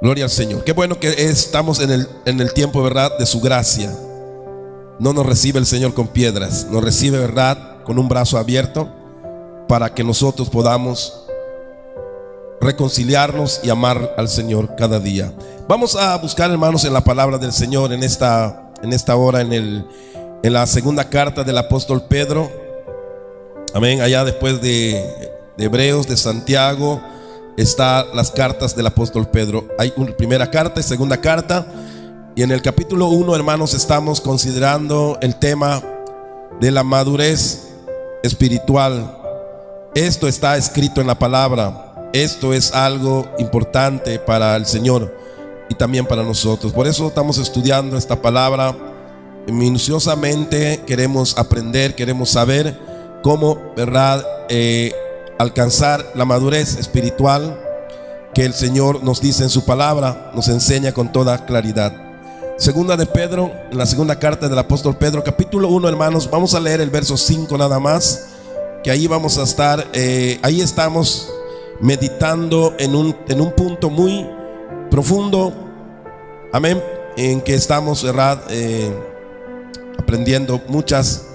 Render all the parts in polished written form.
Gloria al Señor. Qué bueno que estamos en el tiempo, ¿verdad?, de su gracia. No nos recibe el Señor con piedras, nos recibe, ¿verdad?, con un brazo abierto para que nosotros podamos reconciliarnos y amar al Señor cada día. Vamos a buscar, hermanos, en la palabra del Señor en esta hora, en la segunda carta del apóstol Pedro. Amén. Allá después de Hebreos, de Santiago, están las cartas del apóstol Pedro. Hay una primera carta y segunda carta. Y en el capítulo 1, hermanos, estamos considerando el tema de la madurez espiritual. Esto está escrito en la palabra. Esto es algo importante para el Señor y también para nosotros. Por eso estamos estudiando esta palabra minuciosamente. Queremos aprender, queremos saber cómo, ¿verdad?, alcanzar la madurez espiritual que el Señor nos dice en su palabra, nos enseña con toda claridad. Segunda de Pedro, en la segunda carta del apóstol Pedro, capítulo 1, hermanos, vamos a leer el verso 5 nada más, que ahí vamos a estar, ahí estamos meditando en un punto muy profundo, amén, en que estamos, ¿verdad?, aprendiendo muchas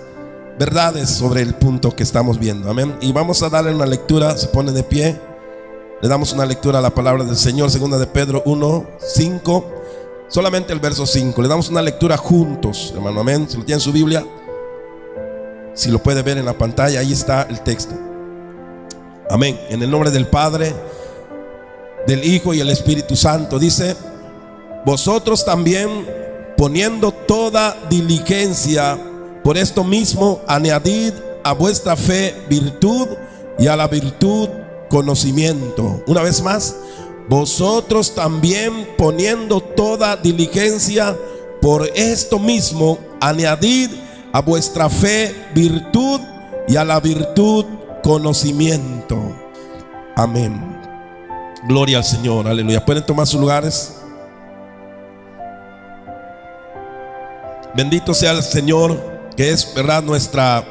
verdades sobre el punto que estamos viendo, amén. Y vamos a darle una lectura. Se pone de pie, le damos una lectura a la palabra del Señor. Segunda de Pedro 1, 5, solamente el verso 5. Le damos una lectura juntos, hermano, amén. Si lo tiene en su Biblia, si lo puede ver en la pantalla, ahí está el texto, amén. En el nombre del Padre, del Hijo y el Espíritu Santo. Dice: vosotros también, poniendo toda diligencia, por esto mismo añadid a vuestra fe virtud, y a la virtud conocimiento. Una vez más: vosotros también, poniendo toda diligencia, por esto mismo añadid a vuestra fe virtud, y a la virtud conocimiento. Amén. Gloria al Señor, aleluya. Pueden tomar sus lugares. Bendito sea el Señor, que es, verdad, nuestra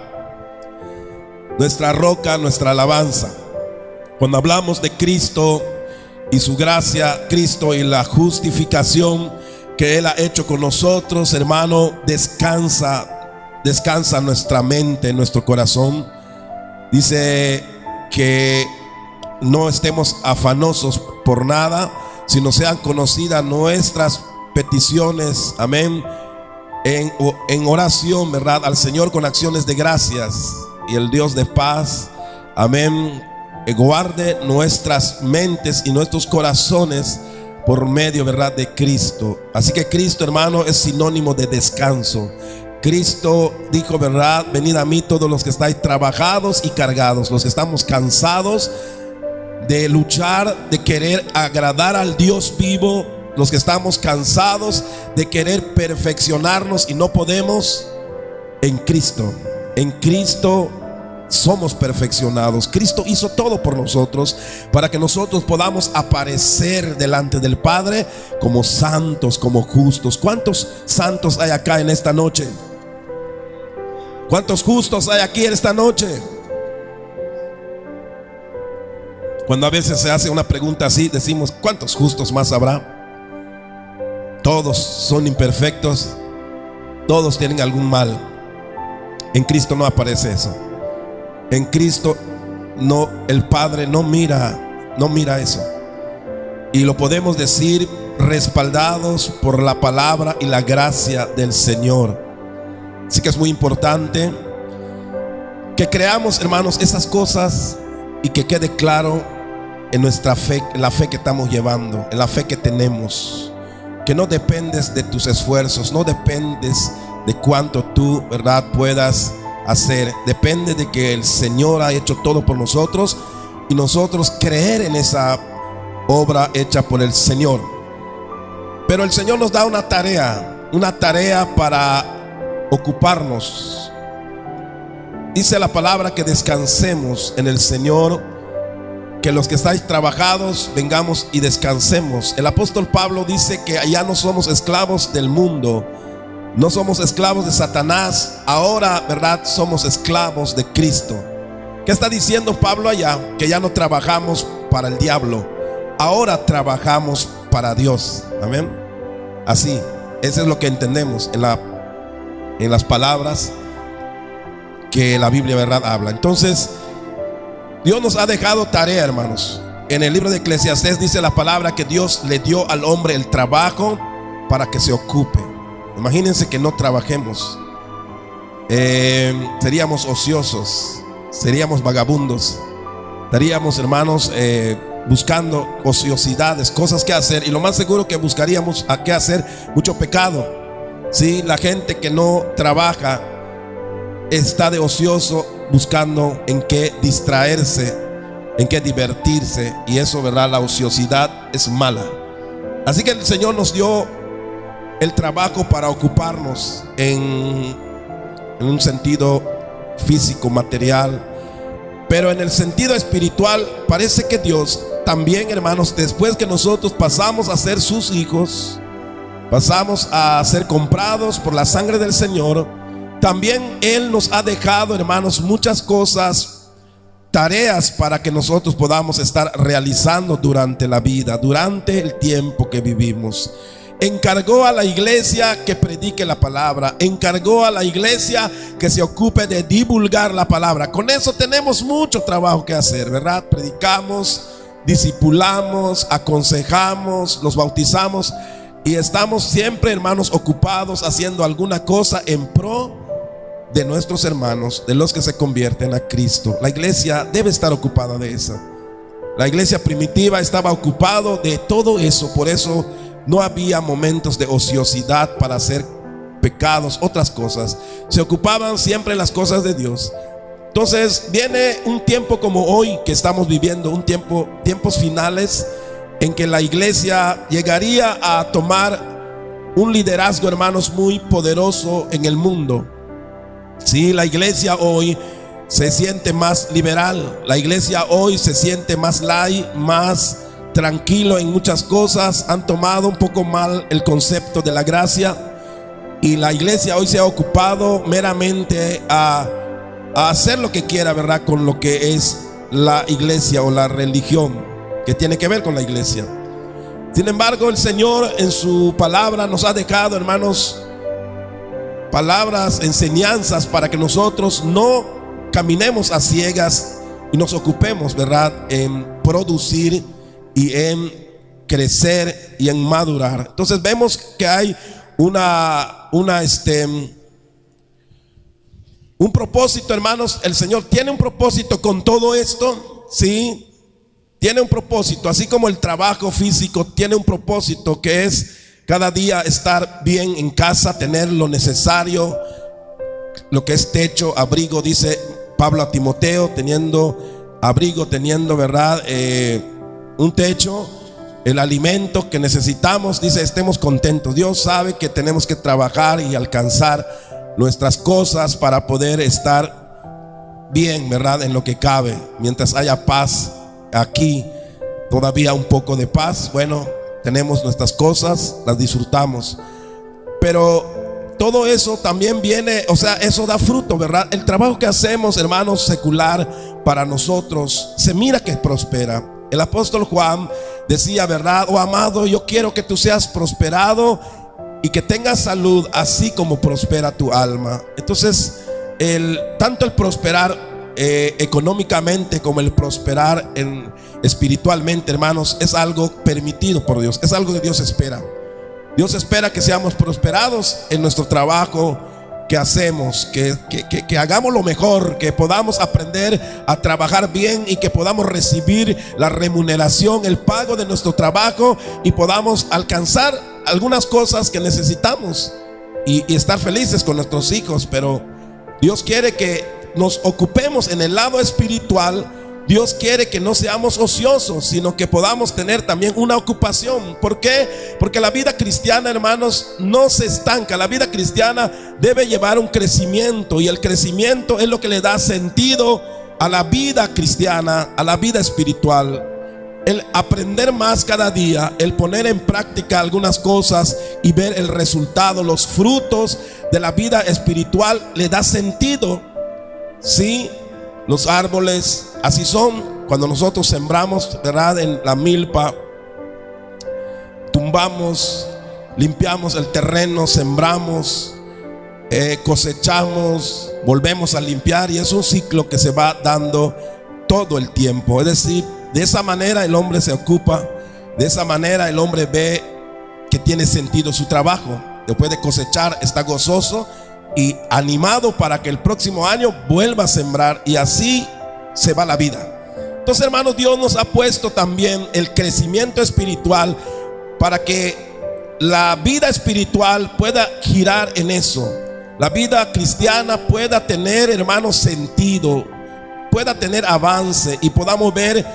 roca, nuestra alabanza. Cuando hablamos de Cristo y su gracia, Cristo y la justificación que Él ha hecho con nosotros, hermano, descansa nuestra mente, nuestro corazón. Dice que no estemos afanosos por nada, sino sean conocidas nuestras peticiones, amén, en oración, ¿verdad?, al Señor con acciones de gracias. Y el Dios de paz, amén, guarde nuestras mentes y nuestros corazones por medio, ¿verdad?, de Cristo. Así que Cristo, hermano, es sinónimo de descanso. Cristo dijo, ¿verdad?, venid a mí todos los que estáis trabajados y cargados, los que estamos cansados de luchar, de querer agradar al Dios vivo, los que estamos cansados de querer perfeccionarnos y no podemos. En Cristo somos perfeccionados. Cristo hizo todo por nosotros para que nosotros podamos aparecer delante del Padre como santos, como justos. ¿Cuántos santos hay acá en esta noche? ¿Cuántos justos hay aquí en esta noche? Cuando a veces se hace una pregunta así, decimos: ¿cuántos justos más habrá? Todos son imperfectos, todos tienen algún mal. En Cristo no aparece eso. En Cristo no, el Padre no mira eso. Y lo podemos decir respaldados por la palabra y la gracia del Señor. Así que es muy importante que creamos, hermanos, esas cosas y que quede claro en nuestra fe, en la fe que estamos llevando, en la fe que tenemos. Que no dependes de tus esfuerzos, no dependes de cuánto tú, ¿verdad?, puedas hacer. Depende de que el Señor ha hecho todo por nosotros y nosotros creer en esa obra hecha por el Señor. Pero el Señor nos da una tarea para ocuparnos. Dice la palabra que descansemos en el Señor, que los que estáis trabajados vengamos y descansemos. El apóstol Pablo dice que allá no somos esclavos del mundo, no somos esclavos de Satanás. Ahora, ¿verdad?, somos esclavos de Cristo. ¿Qué está diciendo Pablo allá? Que ya no trabajamos para el diablo, ahora trabajamos para Dios. Amén. Así, eso es lo que entendemos en las palabras que la Biblia, ¿verdad?, habla. Entonces, Dios nos ha dejado tarea, hermanos. En el libro de Eclesiastés dice la palabra que Dios le dio al hombre el trabajo para que se ocupe. Imagínense que no trabajemos, seríamos ociosos, seríamos vagabundos, estaríamos, hermanos, buscando ociosidades, cosas que hacer, y lo más seguro que buscaríamos a qué hacer, mucho pecado. Sí, la gente que no trabaja está de ocioso, buscando en qué distraerse, en qué divertirse, y eso, ¿verdad? La ociosidad es mala. Así que el Señor nos dio el trabajo para ocuparnos en un sentido físico, material, pero en el sentido espiritual parece que Dios también, hermanos, después que nosotros pasamos a ser sus hijos, pasamos a ser comprados por la sangre del Señor, también Él nos ha dejado, hermanos, muchas cosas, tareas para que nosotros podamos estar realizando durante la vida, durante el tiempo que vivimos. Encargó a la iglesia que predique la palabra, encargó a la iglesia que se ocupe de divulgar la palabra. Con eso tenemos mucho trabajo que hacer, ¿verdad? Predicamos, discipulamos, aconsejamos, los bautizamos, y estamos siempre, hermanos, ocupados haciendo alguna cosa en pro de nuestros hermanos, de los que se convierten a Cristo. La iglesia debe estar ocupada de eso. La iglesia primitiva estaba ocupado de todo eso. Por eso no había momentos de ociosidad para hacer pecados, otras cosas. Se ocupaban siempre en las cosas de Dios. Entonces viene un tiempo como hoy que estamos viviendo, tiempos finales, en que la iglesia llegaría a tomar un liderazgo, hermanos, muy poderoso en el mundo. Sí, la iglesia hoy se siente más liberal. La iglesia hoy se siente más light, más tranquilo en muchas cosas. Han tomado un poco mal el concepto de la gracia, y la iglesia hoy se ha ocupado meramente a hacer lo que quiera, ¿verdad?, con lo que es la iglesia o la religión que tiene que ver con la iglesia. Sin embargo, el Señor en su palabra nos ha dejado, hermanos, palabras, enseñanzas para que nosotros no caminemos a ciegas y nos ocupemos, ¿verdad?, en producir y en crecer y en madurar. Entonces vemos que hay un propósito, hermanos. El Señor tiene un propósito con todo esto, sí, tiene un propósito, así como el trabajo físico tiene un propósito, que es cada día estar bien en casa, tener lo necesario, lo que es techo, abrigo, dice Pablo a Timoteo, teniendo abrigo, teniendo, ¿verdad?, un techo, el alimento que necesitamos, dice, estemos contentos. Dios sabe que tenemos que trabajar y alcanzar nuestras cosas para poder estar bien, ¿verdad?, en lo que cabe. Mientras haya paz aquí, todavía un poco de paz, bueno, tenemos nuestras cosas, las disfrutamos. Pero todo eso también viene, o sea, eso da fruto, ¿verdad? El trabajo que hacemos, hermanos, secular para nosotros, se mira que prospera. El apóstol Juan decía, ¿verdad? Oh amado, yo quiero que tú seas prosperado y que tengas salud, así como prospera tu alma. Entonces, tanto el prosperar económicamente como el prosperar espiritualmente, hermanos, es algo permitido por Dios, es algo que Dios espera. Dios espera que seamos prosperados en nuestro trabajo que hacemos, que hagamos lo mejor, que podamos aprender a trabajar bien y que podamos recibir la remuneración, el pago de nuestro trabajo, y podamos alcanzar algunas cosas que necesitamos y estar felices con nuestros hijos. Pero Dios quiere que nos ocupemos en el lado espiritual. Dios quiere que no seamos ociosos, sino que podamos tener también una ocupación. ¿Por qué? Porque la vida cristiana, hermanos, no se estanca. La vida cristiana debe llevar un crecimiento, y el crecimiento es lo que le da sentido a la vida cristiana, a la vida espiritual. El aprender más cada día, el poner en práctica algunas cosas y ver el resultado, los frutos de la vida espiritual, le da sentido. Sí, los árboles así son. Cuando nosotros sembramos, ¿verdad?, en la milpa, arumbamos, limpiamos el terreno, sembramos, cosechamos, volvemos a limpiar, y es un ciclo que se va dando todo el tiempo. Es decir, de esa manera el hombre se ocupa, de esa manera el hombre ve que tiene sentido su trabajo. Después de cosechar está gozoso y animado para que el próximo año vuelva a sembrar, y así se va la vida. Entonces, hermanos, Dios nos ha puesto también el crecimiento espiritual para que la vida espiritual pueda girar en eso. La vida cristiana pueda tener, hermanos, sentido, pueda tener avance, y podamos ver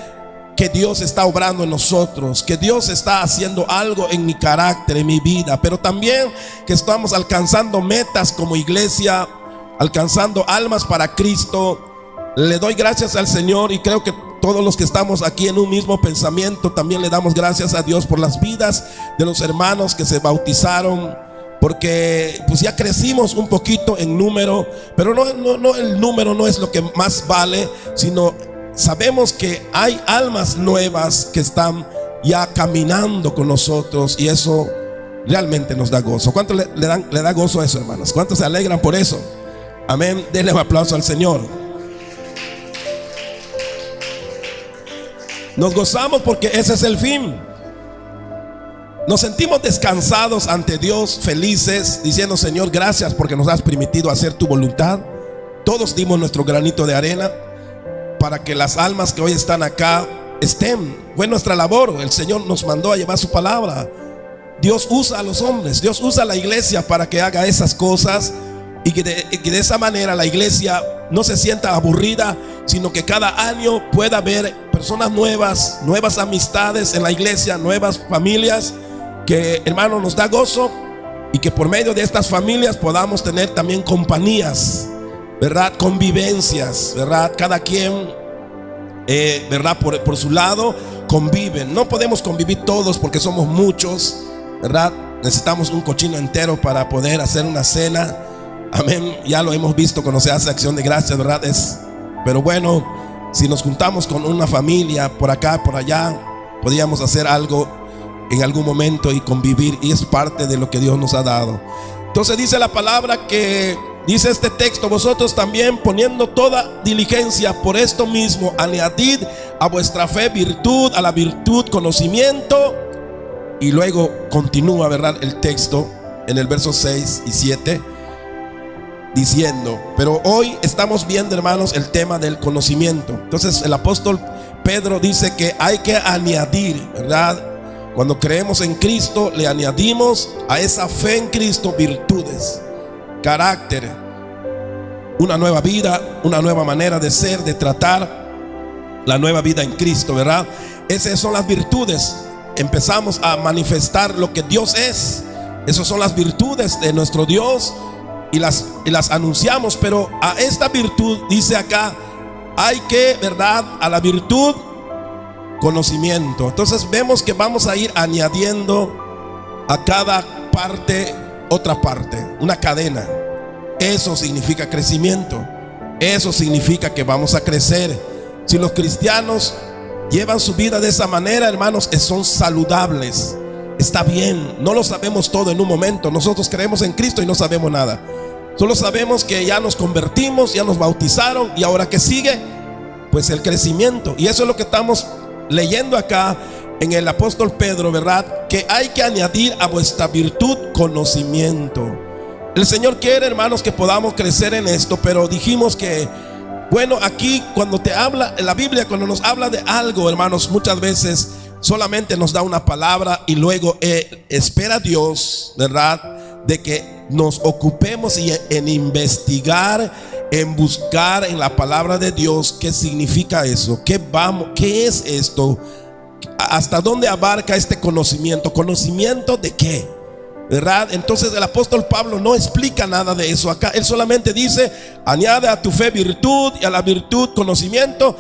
que Dios está obrando en nosotros, que Dios está haciendo algo en mi carácter, en mi vida, pero también que estamos alcanzando metas como iglesia, alcanzando almas para Cristo. Le doy gracias al Señor, y creo que todos los que estamos aquí en un mismo pensamiento también le damos gracias a Dios por las vidas de los hermanos que se bautizaron, porque pues ya crecimos un poquito en número, pero no el número no es lo que más vale, sino sabemos que hay almas nuevas que están ya caminando con nosotros, y eso realmente nos da gozo. ¿Cuánto le da gozo a eso, hermanos? ¿Cuántos se alegran por eso? Amén. Denle un aplauso al Señor. Nos gozamos porque ese es el fin. Nos sentimos descansados ante Dios, felices, diciendo: Señor, gracias porque nos has permitido hacer tu voluntad. Todos dimos nuestro granito de arena para que las almas que hoy están acá estén. Fue nuestra labor. El Señor nos mandó a llevar su palabra. Dios usa a los hombres, Dios usa a la iglesia para que haga esas cosas, y que de esa manera la iglesia no se sienta aburrida, sino que cada año pueda haber personas nuevas, nuevas amistades en la iglesia, nuevas familias, que, hermano, nos da gozo, y que por medio de estas familias podamos tener también compañías, ¿verdad? Convivencias, ¿verdad? Cada quien, ¿verdad? Por su lado conviven. No podemos convivir todos porque somos muchos, ¿verdad? Necesitamos un cochino entero para poder hacer una cena. Amén. Ya lo hemos visto cuando se hace acción de gracias, ¿verdad? Pero bueno, si nos juntamos con una familia por acá, por allá, podríamos hacer algo en algún momento y convivir, y es parte de lo que Dios nos ha dado. Entonces dice la palabra que, dice este texto: vosotros también, poniendo toda diligencia, por esto mismo añadid a vuestra fe virtud, a la virtud conocimiento. Y luego continúa, ¿verdad?, el texto en el verso 6 y 7 diciendo, pero hoy estamos viendo, hermanos, el tema del conocimiento. Entonces el apóstol Pedro dice que hay que añadir, ¿verdad? Cuando creemos en Cristo, le añadimos a esa fe en Cristo virtudes, carácter, una nueva vida, una nueva manera de ser, de tratar, la nueva vida en Cristo, ¿verdad? Esas son las virtudes. Empezamos a manifestar lo que Dios es. Esas son las virtudes de nuestro Dios, y las anunciamos. Pero a esta virtud, dice acá, hay que, ¿verdad?, a la virtud conocimiento. Entonces vemos que vamos a ir añadiendo a cada parte otra parte, una cadena. Eso significa crecimiento. Eso significa que vamos a crecer. Si los cristianos llevan su vida de esa manera, hermanos, son saludables. Está bien, no lo sabemos todo en un momento. Nosotros creemos en Cristo y no sabemos nada. Solo sabemos que ya nos convertimos, ya nos bautizaron, y ahora ¿qué sigue? Pues el crecimiento. Y eso es lo que estamos leyendo acá en el apóstol Pedro, ¿verdad? Que hay que añadir a vuestra virtud conocimiento. El Señor quiere, hermanos, que podamos crecer en esto, pero dijimos que, bueno, aquí cuando te habla en la Biblia, cuando nos habla de algo, hermanos, muchas veces solamente nos da una palabra y luego espera Dios, ¿verdad?, de que nos ocupemos en investigar, en buscar en la palabra de Dios qué significa eso, qué es esto, hasta dónde abarca este conocimiento. ¿Conocimiento de qué? ¿Verdad? Entonces el apóstol Pablo no explica nada de eso acá. Él solamente dice: añade a tu fe virtud, y a la virtud conocimiento,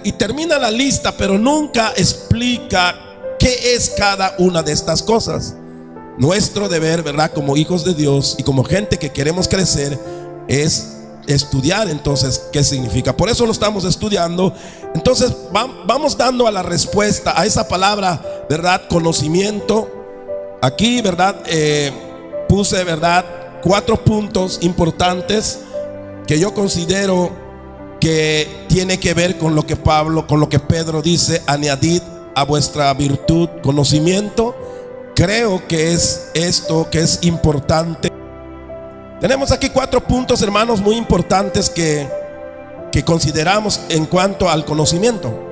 y termina la lista, pero nunca explica qué es cada una de estas cosas. Nuestro deber, ¿verdad?, como hijos de Dios y como gente que queremos crecer, es estudiar entonces qué significa. Por eso lo estamos estudiando. Entonces vamos dando a la respuesta a esa palabra, ¿verdad?, conocimiento. Aquí, ¿verdad? Puse, ¿verdad?, 4 puntos importantes que yo considero que tiene que ver con lo que Pedro dice: añadid a vuestra virtud conocimiento. Creo que es esto que es importante. Tenemos aquí 4 puntos, hermanos, muy importantes que consideramos en cuanto al conocimiento.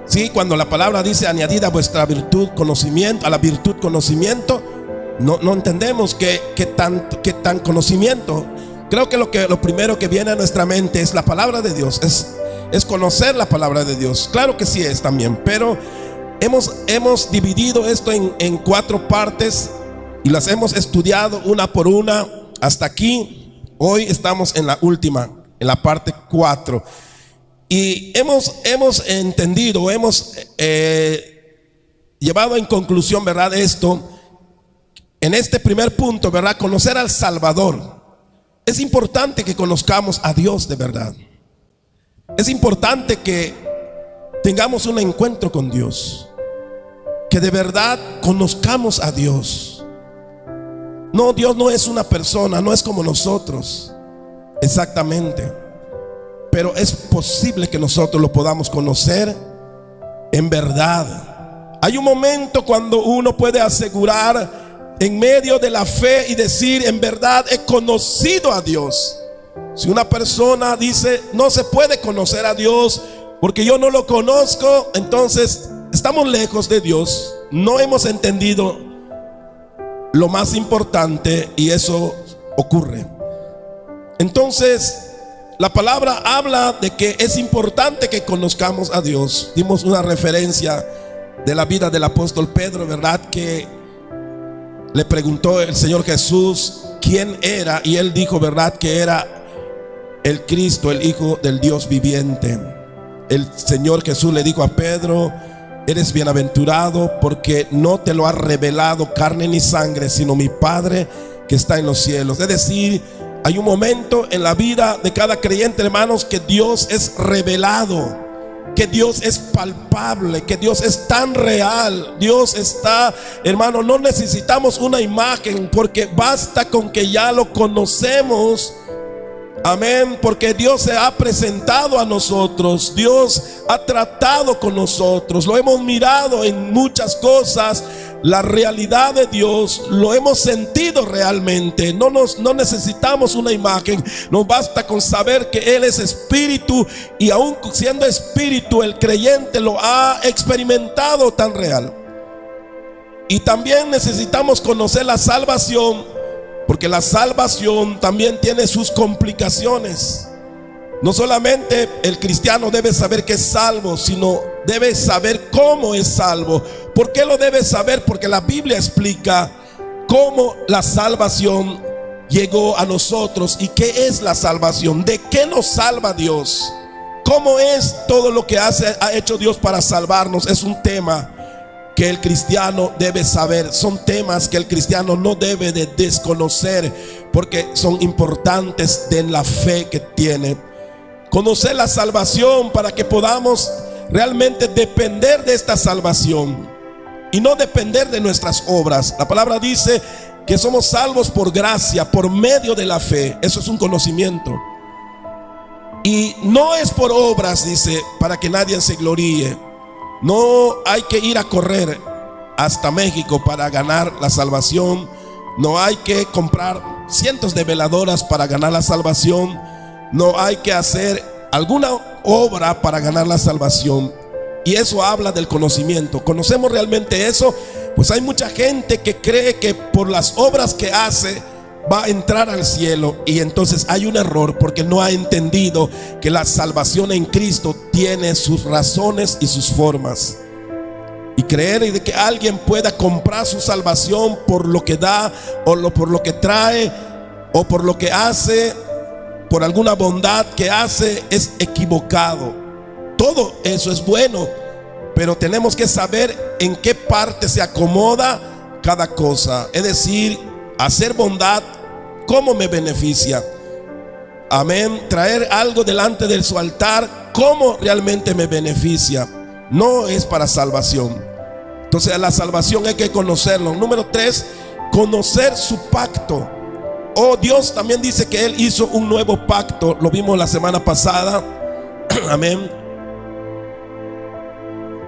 Sí, cuando la palabra dice añadid a vuestra virtud conocimiento, a la virtud conocimiento, no entendemos qué tan conocimiento. Creo que lo primero que viene a nuestra mente es la palabra de Dios, es conocer la palabra de Dios. Claro que sí es también, pero hemos dividido esto en 4 partes y las hemos estudiado una por una hasta aquí. Hoy estamos en la última, en la parte 4, y hemos entendido, hemos llevado en conclusión, ¿verdad?, esto en este primer punto, ¿verdad? Conocer al Salvador. Es importante que conozcamos a Dios de verdad. Es importante que tengamos un encuentro con Dios, que de verdad conozcamos a Dios. No, Dios no es una persona, no es como nosotros, exactamente, pero es posible que nosotros lo podamos conocer en verdad. Hay un momento cuando uno puede asegurar en medio de la fe y decir: en verdad he conocido a Dios. Si una persona dice: no se puede conocer a Dios porque yo no lo conozco, entonces estamos lejos de Dios. No hemos entendido lo más importante, y eso ocurre. Entonces la palabra habla de que es importante que conozcamos a Dios. Dimos una referencia de la vida del apóstol Pedro, ¿verdad?, que le preguntó el Señor Jesús quién era, y él dijo, ¿verdad?, que era el Cristo, el Hijo del Dios viviente. El Señor Jesús le dijo a Pedro: eres bienaventurado porque no te lo ha revelado carne ni sangre, sino mi Padre que está en los cielos. Es decir, hay un momento en la vida de cada creyente, hermanos, que Dios es revelado, que Dios es palpable, que Dios es tan real. Dios está, hermano, no necesitamos una imagen, porque basta con que ya lo conocemos. Amén, porque Dios se ha presentado a nosotros, Dios ha tratado con nosotros, lo hemos mirado en muchas cosas. La realidad de Dios lo hemos sentido realmente. No necesitamos una imagen, nos basta con saber que Él es espíritu, y aún siendo espíritu, el creyente lo ha experimentado tan real. Y también necesitamos conocer la salvación, porque la salvación también tiene sus complicaciones. No solamente el cristiano debe saber que es salvo, sino debe saber cómo es salvo. ¿Por qué lo debe saber? Porque la Biblia explica cómo la salvación llegó a nosotros y qué es la salvación, de qué nos salva Dios, cómo es todo lo que ha hecho Dios para salvarnos. Es un tema que el cristiano debe saber. Son temas que el cristiano no debe de desconocer, porque son importantes en la fe que tiene. Conocer la salvación para que podamos realmente depender de esta salvación y no depender de nuestras obras. La palabra dice que somos salvos por gracia, por medio de la fe. Eso es un conocimiento. Y no es por obras, dice, para que nadie se gloríe. No hay que ir a correr hasta México para ganar la salvación. No hay que comprar cientos de veladoras para ganar la salvación. No hay que hacer alguna obra para ganar la salvación. Y eso habla del conocimiento. ¿Conocemos realmente eso? Pues hay mucha gente que cree que por las obras que hace va a entrar al cielo, y entonces hay un error, porque no ha entendido que la salvación en Cristo tiene sus razones y sus formas. Y creer de que alguien pueda comprar su salvación por lo que da, o por lo que trae, o por lo que hace, por alguna bondad que hace, es equivocado. Todo eso es bueno, pero tenemos que saber en qué parte se acomoda cada cosa. Es decir, hacer bondad, ¿cómo me beneficia? Amén. Traer algo delante de su altar, ¿cómo realmente me beneficia? No es para salvación. Entonces a la salvación hay que conocerlo. Número 3, conocer su pacto. Oh, Dios también dice que Él hizo un nuevo pacto. Lo vimos la semana pasada. Amén.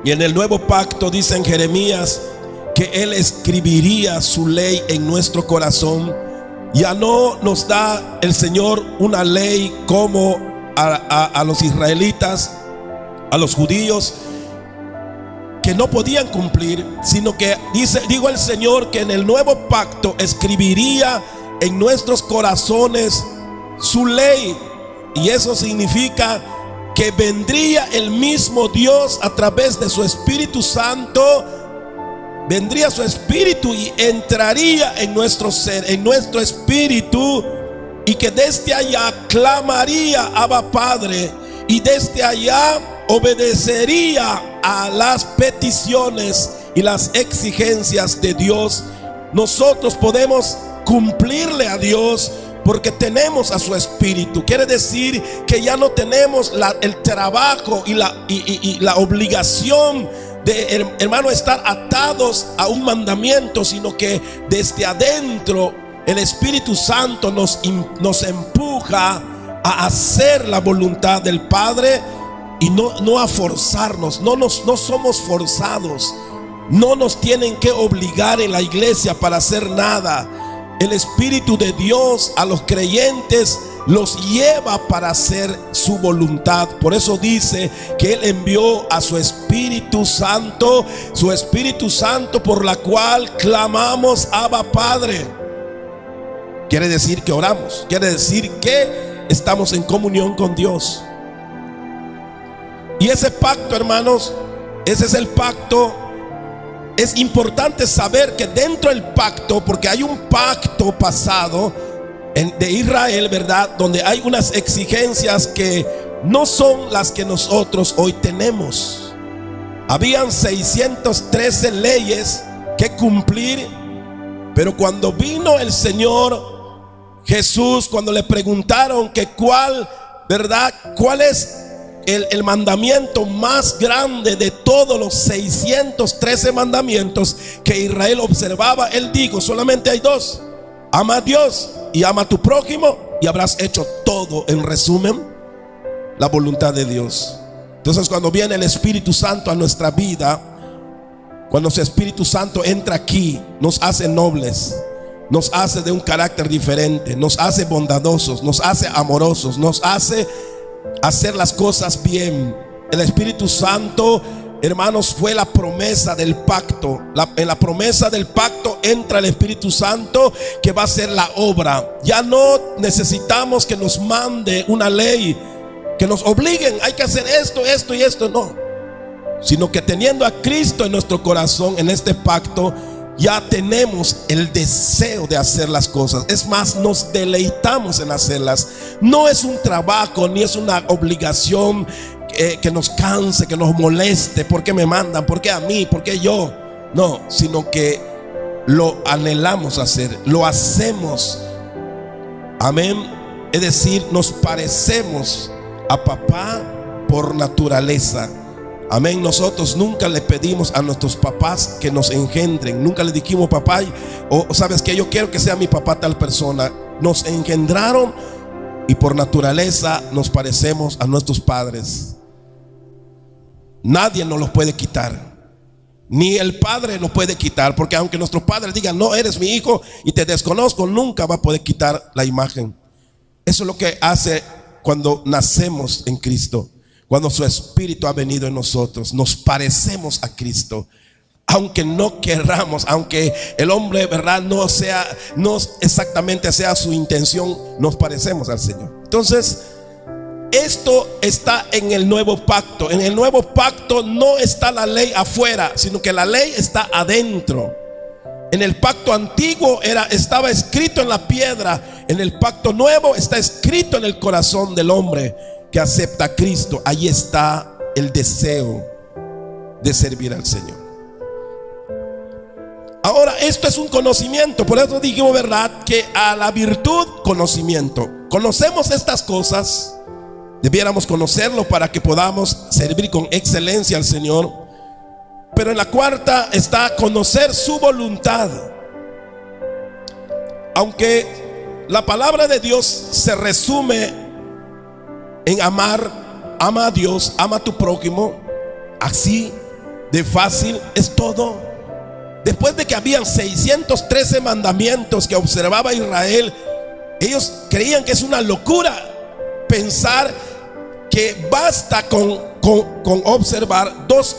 Y en el nuevo pacto dice en Jeremías que Él escribiría su ley en nuestro corazón. Ya no nos da el Señor una ley como a los israelitas, a los judíos, que no podían cumplir, sino que digo el Señor que en el nuevo pacto escribiría en nuestros corazones su ley. Y eso significa que vendría el mismo Dios a través de su Espíritu Santo. Vendría su Espíritu y entraría en nuestro ser, en nuestro espíritu, y que desde allá clamaría Abba Padre, y desde allá obedecería a las peticiones y las exigencias de Dios. Nosotros podemos cumplirle a Dios porque tenemos a su Espíritu. Quiere decir que ya no tenemos el trabajo y la obligación de, hermano, estar atados a un mandamiento, sino que desde adentro el Espíritu Santo nos empuja a hacer la voluntad del Padre y no a forzarnos. No somos forzados. No nos tienen que obligar en la iglesia para hacer nada. El Espíritu de Dios a los creyentes los lleva para hacer su voluntad. Por eso dice que Él envió a su Espíritu Santo por la cual clamamos Abba Padre. Quiere decir que oramos, quiere decir que estamos en comunión con Dios. Y ese pacto, hermanos, ese es el pacto. Es importante saber que dentro del pacto, porque hay un pacto pasado de Israel, ¿verdad?, donde hay unas exigencias que no son las que nosotros hoy tenemos. Habían 613 leyes que cumplir, pero cuando vino el Señor Jesús, cuando le preguntaron que cuál es el mandamiento más grande de todos los 613 mandamientos que Israel observaba, Él dijo: solamente hay dos: ama a Dios y ama a tu prójimo, y habrás hecho todo. En resumen, la voluntad de Dios. Entonces, cuando viene el Espíritu Santo a nuestra vida, cuando su Espíritu Santo entra aquí, nos hace nobles, nos hace de un carácter diferente, nos hace bondadosos, nos hace amorosos, nos hace hacer las cosas bien. El Espíritu Santo, hermanos, fue la promesa del pacto. En la promesa del pacto entra el Espíritu Santo, que va a hacer la obra. Ya no necesitamos que nos mande una ley, que nos obliguen, hay que hacer esto, esto y esto. No, sino que teniendo a Cristo en nuestro corazón, en este pacto, ya tenemos el deseo de hacer las cosas. Es más, nos deleitamos en hacerlas. No es un trabajo ni es una obligación que nos canse, que nos moleste. ¿Por qué me mandan? ¿Por qué a mí? ¿Por qué yo? No, sino que lo anhelamos hacer, lo hacemos. Amén. Es decir, nos parecemos a papá por naturaleza. Amén. Nosotros nunca le pedimos a nuestros papás que nos engendren. Nunca le dijimos: papá, o sabes que yo quiero que sea mi papá tal persona. Nos engendraron y por naturaleza nos parecemos a nuestros padres. Nadie nos los puede quitar. Ni el padre nos puede quitar, porque aunque nuestros padres digan: no eres mi hijo y te desconozco, nunca va a poder quitar la imagen. Eso es lo que hace cuando nacemos en Cristo. Cuando su Espíritu ha venido en nosotros, nos parecemos a Cristo. Aunque no querramos, aunque el hombre, ¿verdad?, no exactamente sea su intención, nos parecemos al Señor. Entonces, esto está en el nuevo pacto. En el nuevo pacto no está la ley afuera, sino que la ley está adentro. En el pacto antiguo estaba escrito en la piedra. En el pacto nuevo está escrito en el corazón del hombre que acepta a Cristo. Ahí está el deseo de servir al Señor. Ahora, esto es un conocimiento. Por eso dijimos, ¿verdad?, que a la virtud, conocimiento. Conocemos estas cosas, debiéramos conocerlo para que podamos servir con excelencia al Señor. pero en la cuarta está conocer su voluntad. Aunque la palabra de Dios se resume en amar, ama a Dios, ama a tu prójimo, así de fácil es todo. Después de que habían 613 mandamientos que observaba Israel, ellos creían que es una locura pensar que basta con observar dos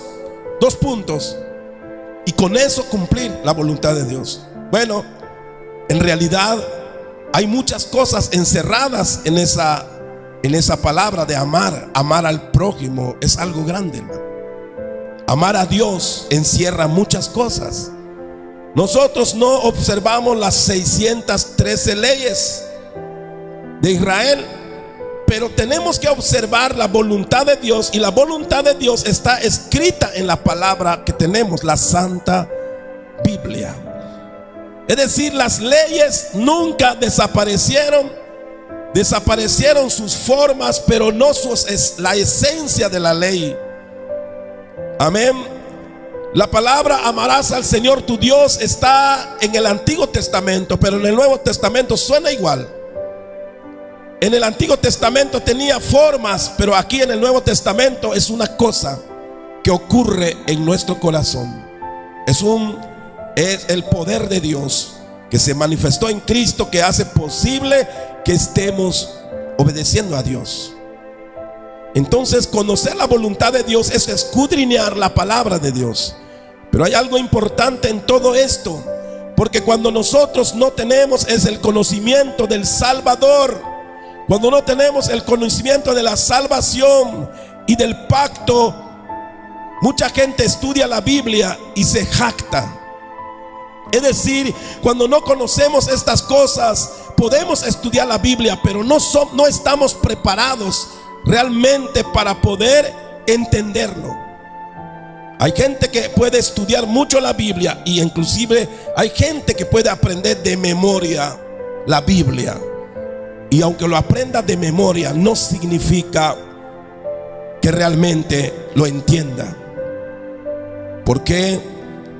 puntos y con eso cumplir la voluntad de Dios. Bueno, en realidad hay muchas cosas encerradas en esa palabra de amar. Amar al prójimo es algo grande, hermano. Amar a Dios encierra muchas cosas. Nosotros no observamos las 613 leyes de Israel, pero tenemos que observar la voluntad de Dios, y la voluntad de Dios está escrita en la palabra que tenemos, la Santa Biblia. Es decir, las leyes nunca desaparecieron. Desaparecieron sus formas, pero no la esencia de la ley. Amén. La palabra amarás al Señor tu Dios está en el Antiguo Testamento, pero en el Nuevo Testamento suena igual. En el Antiguo Testamento tenía formas, pero aquí en el Nuevo Testamento es una cosa que ocurre en nuestro corazón. Es el poder de Dios que se manifestó en Cristo, que hace posible que estemos obedeciendo a Dios. Entonces, conocer la voluntad de Dios es escudriñar la palabra de Dios. Pero hay algo importante en todo esto, porque cuando nosotros no tenemos el conocimiento del Salvador, cuando no tenemos el conocimiento de la salvación y del pacto, mucha gente estudia la Biblia y se jacta. Es decir, cuando no conocemos estas cosas, podemos estudiar la Biblia, pero no estamos preparados realmente para poder entenderlo. Hay gente que puede estudiar mucho la Biblia, y inclusive hay gente que puede aprender de memoria la Biblia. Y aunque lo aprenda de memoria, no significa que realmente lo entienda. ¿Por qué?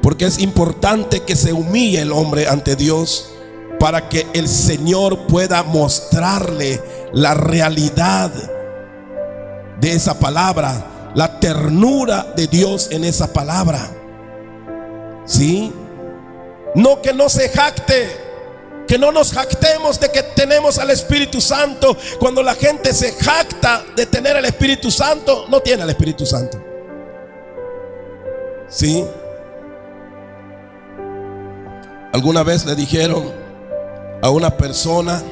Porque es importante que se humille el hombre ante Dios, para que el Señor pueda mostrarle la realidad de esa palabra, la ternura de Dios en esa palabra. ¿Sí? No que no se jacte, que no nos jactemos de que tenemos al Espíritu Santo. Cuando la gente se jacta de tener el Espíritu Santo, no tiene el Espíritu Santo. ¿Sí? Alguna vez le dijeron a una persona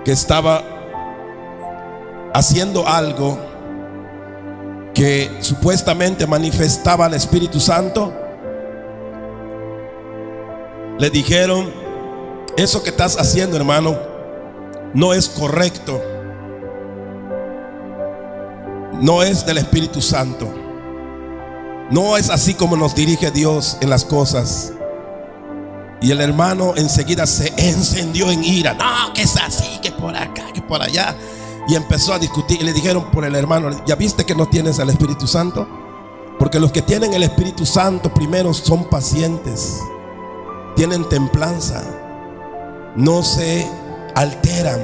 que estaba haciendo algo que supuestamente manifestaba al Espíritu Santo, le dijeron: eso que estás haciendo, hermano, no es correcto, no es del Espíritu Santo, no es así como nos dirige Dios en las cosas. Y el hermano enseguida se encendió en ira. No, que es así, que por acá, que por allá. Y empezó a discutir. Y le dijeron por el hermano: ¿ya viste que no tienes al Espíritu Santo? Porque los que tienen el Espíritu Santo primero son pacientes, tienen templanza, no se alteran,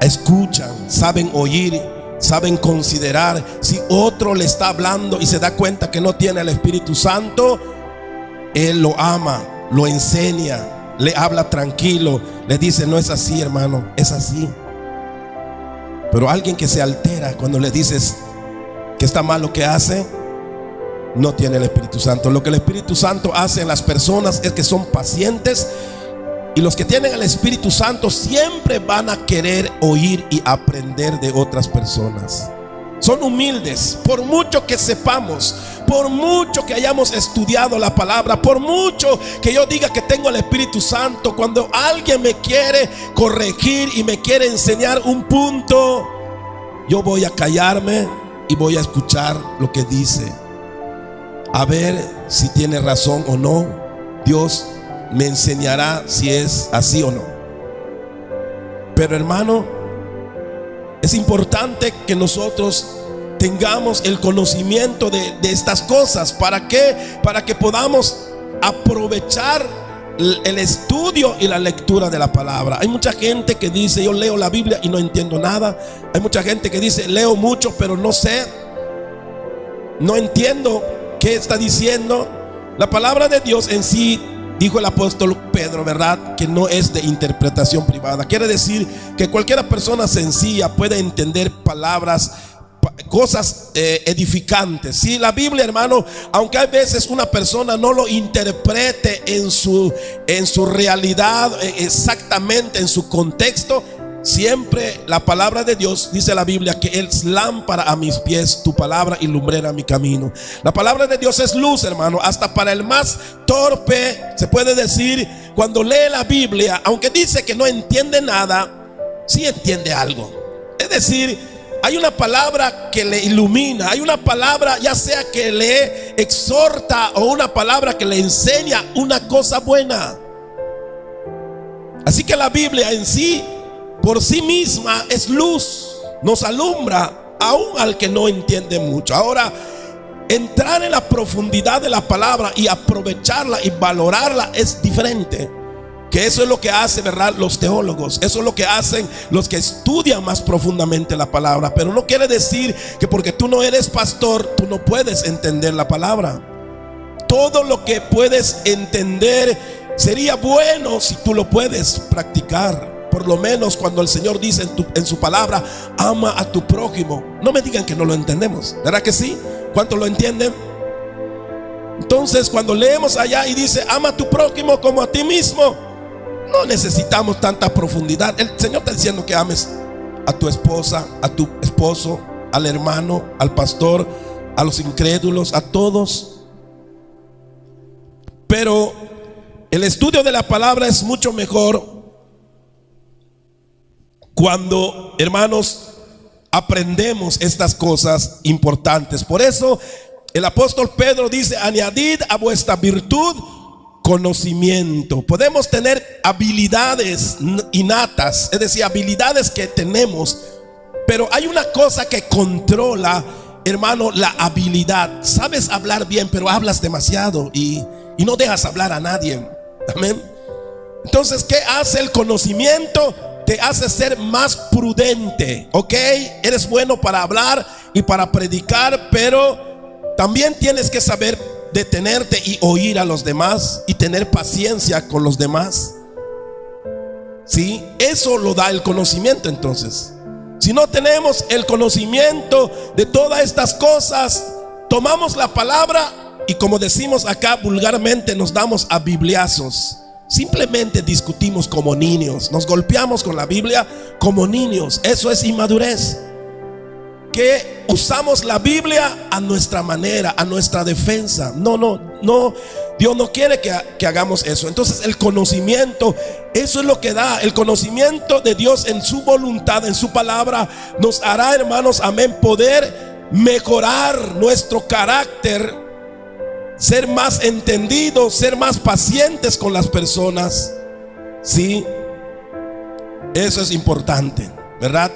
escuchan, saben oír, saben considerar. Si otro le está hablando y se da cuenta que no tiene el Espíritu Santo, él lo ama, lo enseña, le habla tranquilo, le dice: no es así, hermano, es así. Pero alguien que se altera cuando le dices que está mal lo que hace, no tiene el Espíritu Santo. Lo que el Espíritu Santo hace en las personas es que son pacientes, y los que tienen el Espíritu Santo siempre van a querer oír y aprender de otras personas. Son humildes, por mucho que sepamos, por mucho que hayamos estudiado la palabra, por mucho que yo diga que tengo el Espíritu Santo. Cuando alguien me quiere corregir y me quiere enseñar un punto, yo voy a callarme y voy a escuchar lo que dice, a ver si tiene razón o no. Dios me enseñará si es así o no. Pero hermano, es importante que nosotros tengamos el conocimiento de estas cosas. ¿Para qué? Para que podamos aprovechar el estudio y la lectura de la palabra. Hay mucha gente que dice: yo leo la Biblia y no entiendo nada. Hay mucha gente que dice: leo mucho pero no sé, no entiendo qué está diciendo. La palabra de Dios en sí, dijo el apóstol Pedro, ¿verdad?, que no es de interpretación privada. Quiere decir que cualquier persona sencilla puede entender palabras, cosas edificantes. Si la Biblia, hermano, aunque hay veces una persona no lo interprete en su realidad, exactamente en su contexto, siempre la palabra de Dios, dice la Biblia, que es lámpara a mis pies tu palabra y lumbrera mi camino. La palabra de Dios es luz, hermano. Hasta para el más torpe, se puede decir, cuando lee la Biblia, aunque dice que no entiende nada, sí entiende algo. Es decir, hay una palabra que le ilumina, hay una palabra ya sea que le exhorta o una palabra que le enseña una cosa buena. Así que la Biblia en sí, por sí misma, es luz, nos alumbra aún al que no entiende mucho. Ahora, entrar en la profundidad de la palabra y aprovecharla y valorarla es diferente. Que eso es lo que hacen, ¿verdad?, los teólogos. Eso es lo que hacen los que estudian más profundamente la palabra. Pero no quiere decir que porque tú no eres pastor, tú no puedes entender la palabra. Todo lo que puedes entender sería bueno si tú lo puedes practicar. Por lo menos cuando el Señor dice en su palabra: ama a tu prójimo. No me digan que no lo entendemos, ¿verdad que sí? ¿Cuántos lo entienden? Entonces, cuando leemos allá y dice: ama a tu prójimo como a ti mismo, no necesitamos tanta profundidad. El Señor está diciendo que ames a tu esposa, a tu esposo, al hermano, al pastor, a los incrédulos, a todos. Pero el estudio de la palabra es mucho mejor cuando, hermanos, aprendemos estas cosas importantes. Por eso el apóstol Pedro dice: añadid a vuestra virtud conocimiento. Podemos tener habilidades innatas, es decir, habilidades que tenemos, pero hay una cosa que controla, hermano, la habilidad. Sabes hablar bien, pero hablas demasiado y no dejas hablar a nadie. Amén. Entonces, ¿qué hace el conocimiento? Te hace ser más prudente. Ok, eres bueno para hablar y para predicar, pero también tienes que saber detenerte y oír a los demás y tener paciencia con los demás. ¿Sí? Eso lo da el conocimiento. Entonces, si no tenemos el conocimiento de todas estas cosas, tomamos la palabra y, como decimos acá vulgarmente, nos damos a bibliazos. Simplemente discutimos como niños, nos golpeamos con la Biblia como niños. Eso es inmadurez. Que usamos la Biblia a nuestra manera, a nuestra defensa. No, Dios no quiere que hagamos eso. Entonces, el conocimiento, eso es lo que da. El conocimiento de Dios en su voluntad, en su palabra, nos hará, hermanos, amén, poder mejorar nuestro carácter, ser más entendidos, ser más pacientes con las personas. Sí, eso es importante, ¿verdad?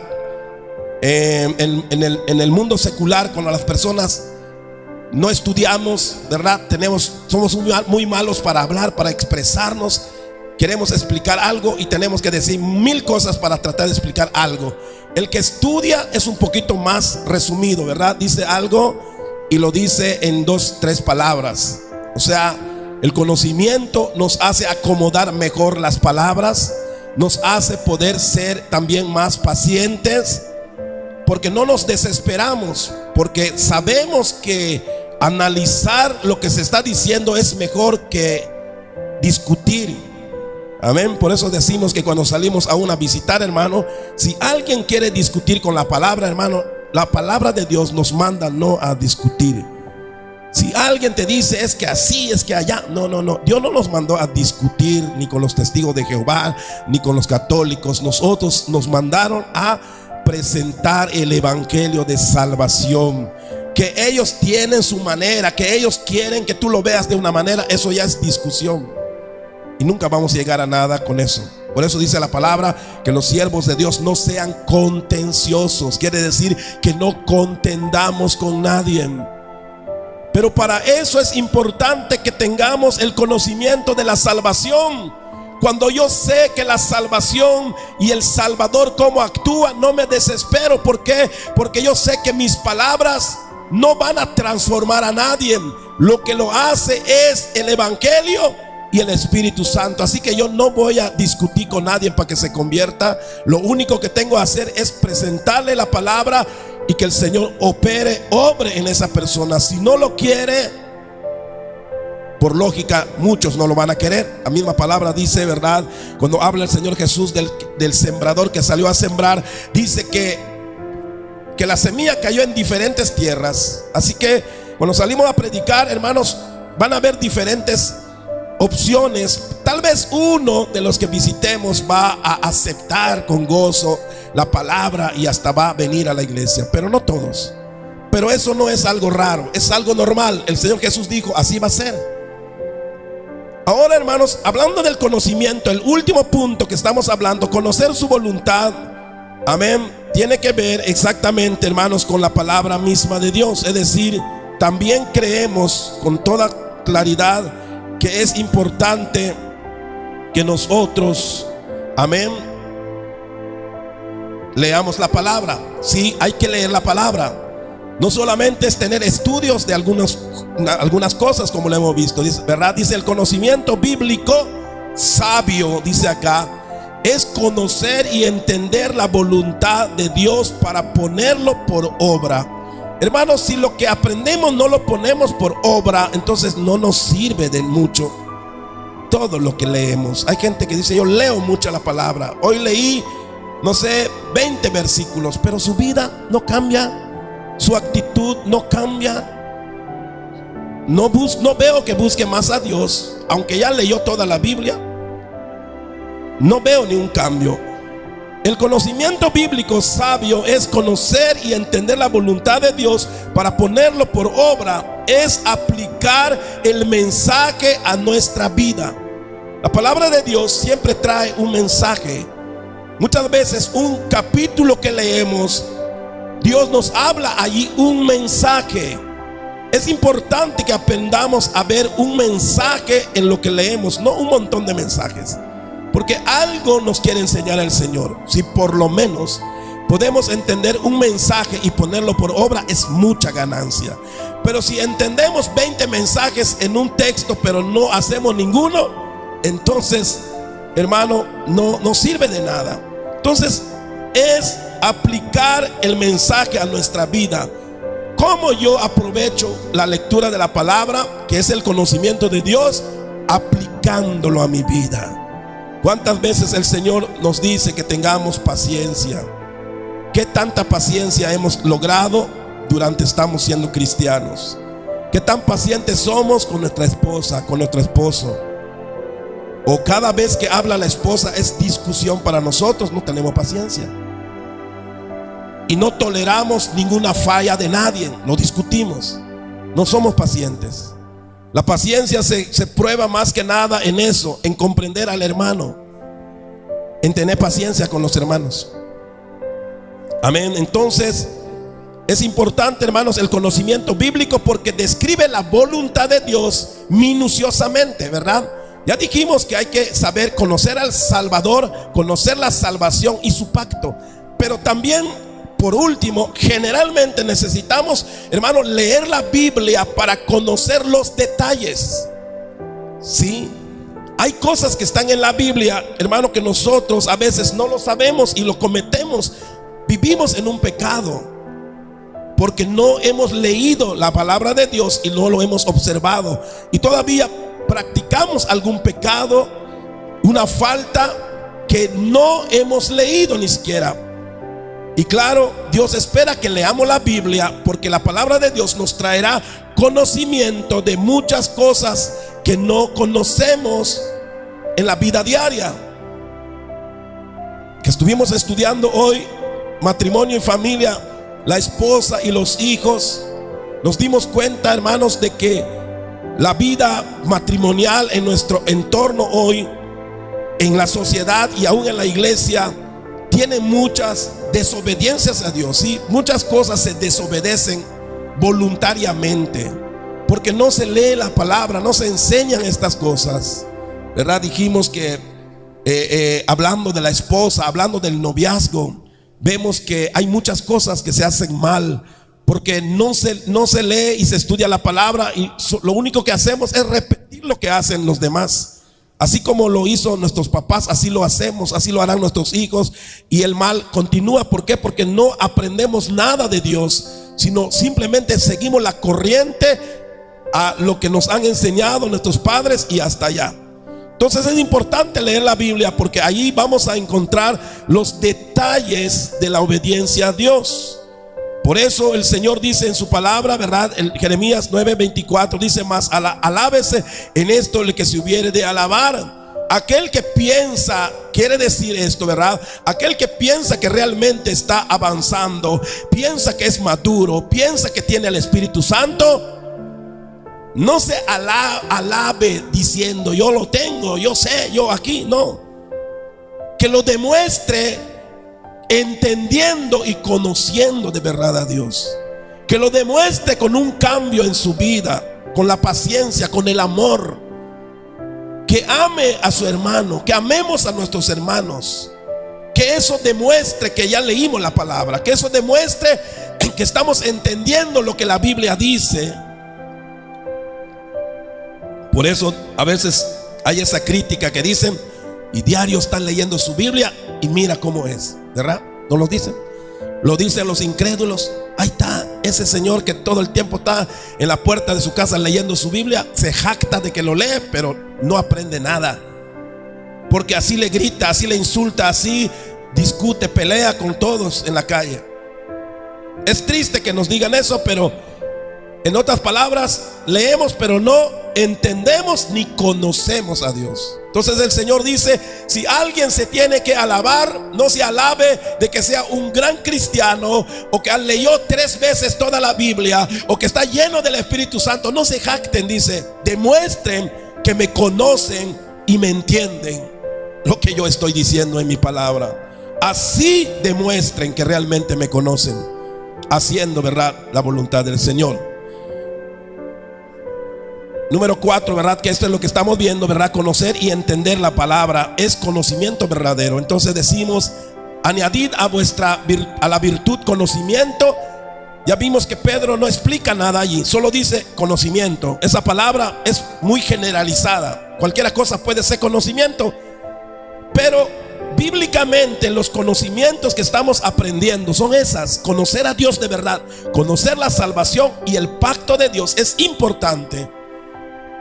En el mundo secular, cuando las personas no estudiamos, ¿verdad?, somos muy malos para hablar, para expresarnos. Queremos explicar algo y tenemos que decir 1000 cosas para tratar de explicar algo. El que estudia es un poquito más resumido, ¿verdad? Dice algo y lo dice en 2, 3 palabras. O sea, el conocimiento nos hace acomodar mejor las palabras, nos hace poder ser también más pacientes, porque no nos desesperamos, porque sabemos que analizar lo que se está diciendo es mejor que discutir. Amén. Por eso decimos que cuando salimos aún a visitar, hermano, si alguien quiere discutir con la palabra, hermano, la palabra de Dios nos manda no a discutir. Si alguien te dice es que así, es que allá, no, Dios no nos mandó a discutir ni con los testigos de Jehová ni con los católicos. Nosotros nos mandaron a presentar el evangelio de salvación. Que ellos tienen su manera, que ellos quieren que tú lo veas de una manera, eso ya es discusión. y nunca vamos a llegar a nada con eso. Por eso dice la palabra que los siervos de Dios no sean contenciosos. Quiere decir que no contendamos con nadie. Pero para eso es importante que tengamos el conocimiento de la salvación. Cuando yo sé que la salvación y el Salvador cómo actúa, no me desespero. ¿Por qué? Porque yo sé que mis palabras no van a transformar a nadie. Lo que lo hace es el Evangelio y el Espíritu Santo. Así que yo no voy a discutir con nadie para que se convierta. Lo único que tengo que hacer es presentarle la palabra y que el Señor obre en esa persona. Si no lo quiere, por lógica, muchos no lo van a querer. La misma palabra dice, ¿verdad? Cuando habla el Señor Jesús del sembrador que salió a sembrar, dice que la semilla cayó en diferentes tierras. Así que cuando salimos a predicar, hermanos, van a haber diferentes opciones. Tal vez uno de los que visitemos va a aceptar con gozo la palabra y hasta va a venir a la iglesia, pero no todos. Pero eso no es algo raro, es algo normal. El Señor Jesús dijo, así va a ser. Ahora, hermanos, hablando del conocimiento, el último punto que estamos hablando, conocer su voluntad, amén, tiene que ver exactamente, hermanos, con la palabra misma de Dios. Es decir, también creemos con toda claridad que es importante que nosotros, amén, leamos la palabra. Sí, hay que leer la palabra. No solamente es tener estudios de algunas cosas, como lo hemos visto, ¿verdad? Dice el conocimiento bíblico sabio, dice acá, es conocer y entender la voluntad de Dios para ponerlo por obra. Hermanos, si lo que aprendemos no lo ponemos por obra, entonces no nos sirve de mucho todo lo que leemos. Hay gente que dice, yo leo mucho la palabra, hoy leí, no sé, 20 versículos, pero su vida no cambia, su actitud no cambia. No veo que busque más a Dios, aunque ya leyó toda la Biblia. No veo ni un cambio. El conocimiento bíblico sabio es conocer y entender la voluntad de Dios para ponerlo por obra. Es aplicar el mensaje a nuestra vida. La palabra de Dios siempre trae un mensaje. Muchas veces un capítulo que leemos, Dios nos habla allí un mensaje. Es importante que aprendamos a ver un mensaje en lo que leemos, no un montón de mensajes, porque algo nos quiere enseñar el Señor. Si por lo menos podemos entender un mensaje y ponerlo por obra, es mucha ganancia. Pero si entendemos 20 mensajes en un texto pero no hacemos ninguno, entonces, hermano, no sirve de nada. Entonces es aplicar el mensaje a nuestra vida. ¿Cómo yo aprovecho la lectura de la palabra, que es el conocimiento de Dios, aplicándolo a mi vida? ¿Cuántas veces el Señor nos dice que tengamos paciencia? ¿Qué tanta paciencia hemos logrado durante estamos siendo cristianos? ¿Qué tan pacientes somos con nuestra esposa, con nuestro esposo? O cada vez que habla la esposa es discusión para nosotros, no tenemos paciencia. Y no toleramos ninguna falla de nadie, no discutimos, no somos pacientes. La paciencia se prueba más que nada en eso, en comprender al hermano, en tener paciencia con los hermanos. Amén. Entonces es importante, hermanos, el conocimiento bíblico, porque describe la voluntad de Dios minuciosamente, ¿verdad? Ya dijimos que hay que saber conocer al Salvador, conocer la salvación y su pacto. Pero también, por último, generalmente necesitamos, hermanos, leer la Biblia para conocer los detalles. Sí, hay cosas que están en la Biblia, hermano, que nosotros a veces no lo sabemos y lo cometemos. Vivimos en un pecado porque no hemos leído la palabra de Dios y no lo hemos observado. Y todavía practicamos algún pecado, una falta que no hemos leído ni siquiera. Y claro, Dios espera que leamos la Biblia, porque la palabra de Dios nos traerá conocimiento de muchas cosas que no conocemos en la vida diaria. Que estuvimos estudiando hoy, matrimonio y familia, la esposa y los hijos. Nos dimos cuenta, hermanos, de que La vida matrimonial en nuestro entorno hoy, en la sociedad y aún en la iglesia, tiene muchas desobediencias a Dios. ¿Sí? Muchas cosas se desobedecen voluntariamente porque no se lee la palabra, no se enseñan estas cosas, ¿verdad? Dijimos que hablando de la esposa, hablando del noviazgo, vemos que hay muchas cosas que se hacen mal porque no se lee y se estudia la palabra, y lo único que hacemos es repetir lo que hacen los demás. Así como lo hizo nuestros papás, así lo hacemos, así lo harán nuestros hijos, y el mal continúa. ¿Por qué? Porque no aprendemos nada de Dios, sino simplemente seguimos la corriente a lo que nos han enseñado nuestros padres y hasta allá. Entonces es importante leer la Biblia, porque ahí vamos a encontrar los detalles de la obediencia a Dios. Por eso el Señor dice en su palabra, ¿verdad? En Jeremías 9:24 dice: más alábese en esto el que se hubiere de alabar. Aquel que piensa, quiere decir esto, ¿verdad? Aquel que piensa que realmente está avanzando, piensa que es maduro, piensa que tiene el Espíritu Santo, no se alabe diciendo: yo lo tengo, yo sé, yo aquí. No, que lo demuestre entendiendo y conociendo de verdad a Dios. Que lo demuestre con un cambio en su vida, con la paciencia, con el amor. Que ame a su hermano, que amemos a nuestros hermanos. Que eso demuestre que ya leímos la palabra, que eso demuestre que estamos entendiendo lo que la Biblia dice. Por eso a veces hay esa crítica que dicen: y diario están leyendo su Biblia y mira cómo es, ¿verdad? ¿No lo dicen? Lo dicen los incrédulos. Ahí está ese señor que todo el tiempo está en la puerta de su casa leyendo su Biblia, se jacta de que lo lee, pero no aprende nada, porque así le grita, así le insulta, así discute, pelea con todos en la calle. Es triste que nos digan eso, pero en otras palabras, leemos pero no entendemos ni conocemos a Dios. Entonces el Señor dice: si alguien se tiene que alabar, no se alabe de que sea un gran cristiano, o que leyó 3 veces toda la Biblia, o que está lleno del Espíritu Santo. No se jacten, dice, demuestren que me conocen y me entienden lo que yo estoy diciendo en mi palabra. Así demuestren que realmente me conocen, haciendo, ¿verdad?, la voluntad del Señor. Número 4, ¿verdad? Que esto es lo que estamos viendo, ¿verdad? Conocer y entender la palabra es conocimiento verdadero. Entonces decimos: añadid a la virtud conocimiento. Ya vimos que Pedro no explica nada allí, solo dice conocimiento. Esa palabra es muy generalizada. Cualquier cosa puede ser conocimiento, pero bíblicamente los conocimientos que estamos aprendiendo son esas: conocer a Dios de verdad, conocer la salvación y el pacto de Dios es importante.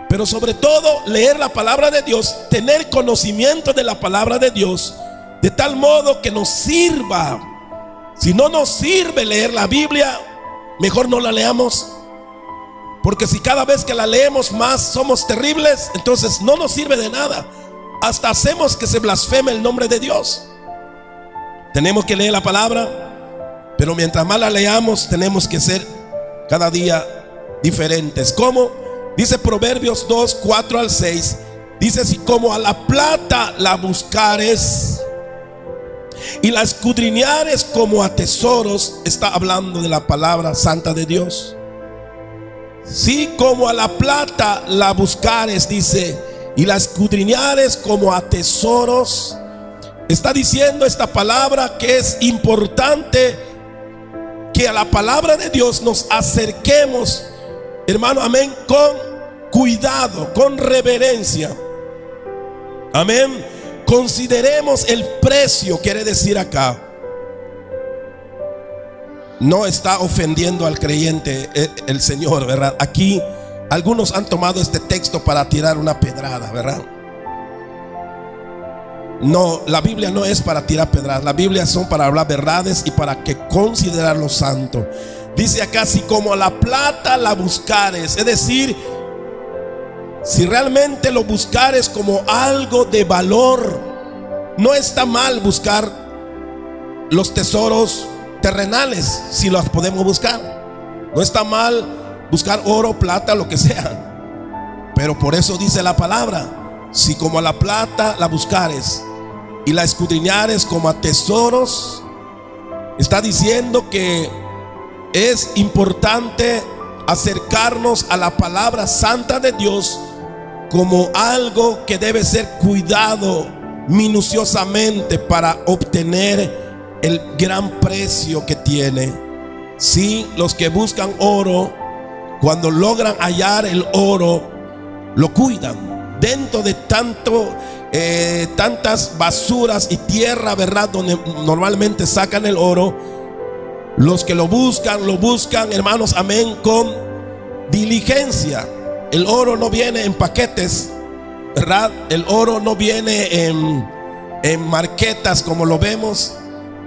Pero sobre todo leer la palabra de Dios, tener conocimiento de la palabra de Dios, de tal modo que nos sirva. Si no nos sirve leer la Biblia, mejor no la leamos, porque si cada vez que la leemos más somos terribles, entonces no nos sirve de nada. Hasta hacemos que se blasfeme el nombre de Dios. Tenemos que leer la palabra, pero mientras más la leamos, tenemos que ser cada día diferentes. ¿Cómo? Dice Proverbios 2:4-6. Dice: si como a la plata la buscares y la escudriñares como a tesoros. Está hablando de la palabra santa de Dios. Si como a la plata la buscares, dice, y la escudriñares como a tesoros. Está diciendo esta palabra que es importante que a la palabra de Dios nos acerquemos, hermano, amén, con cuidado, con reverencia. Amén. Consideremos el precio, quiere decir acá. No está ofendiendo al creyente el Señor, ¿verdad? Aquí algunos han tomado este texto para tirar una pedrada, ¿verdad? No, la Biblia no es para tirar pedradas. La Biblia son para hablar verdades y para que considerar lo santo. Dice acá: si como la plata la buscares, es decir, si realmente lo buscares como algo de valor. No está mal buscar los tesoros terrenales si los podemos buscar. No está mal buscar oro, plata, lo que sea. Pero por eso dice la palabra: si como a la plata la buscares y la escudriñares como a tesoros. Está diciendo que es importante acercarnos a la palabra santa de Dios como algo que debe ser cuidado minuciosamente para obtener el gran precio que tiene. Sí, los que buscan oro, cuando logran hallar el oro, lo cuidan dentro de tantas basuras y tierra, ¿verdad?, donde normalmente sacan el oro. Los que lo buscan, hermanos, amén, con diligencia. El oro no viene en paquetes, ¿verdad? El oro no viene en marquetas como lo vemos.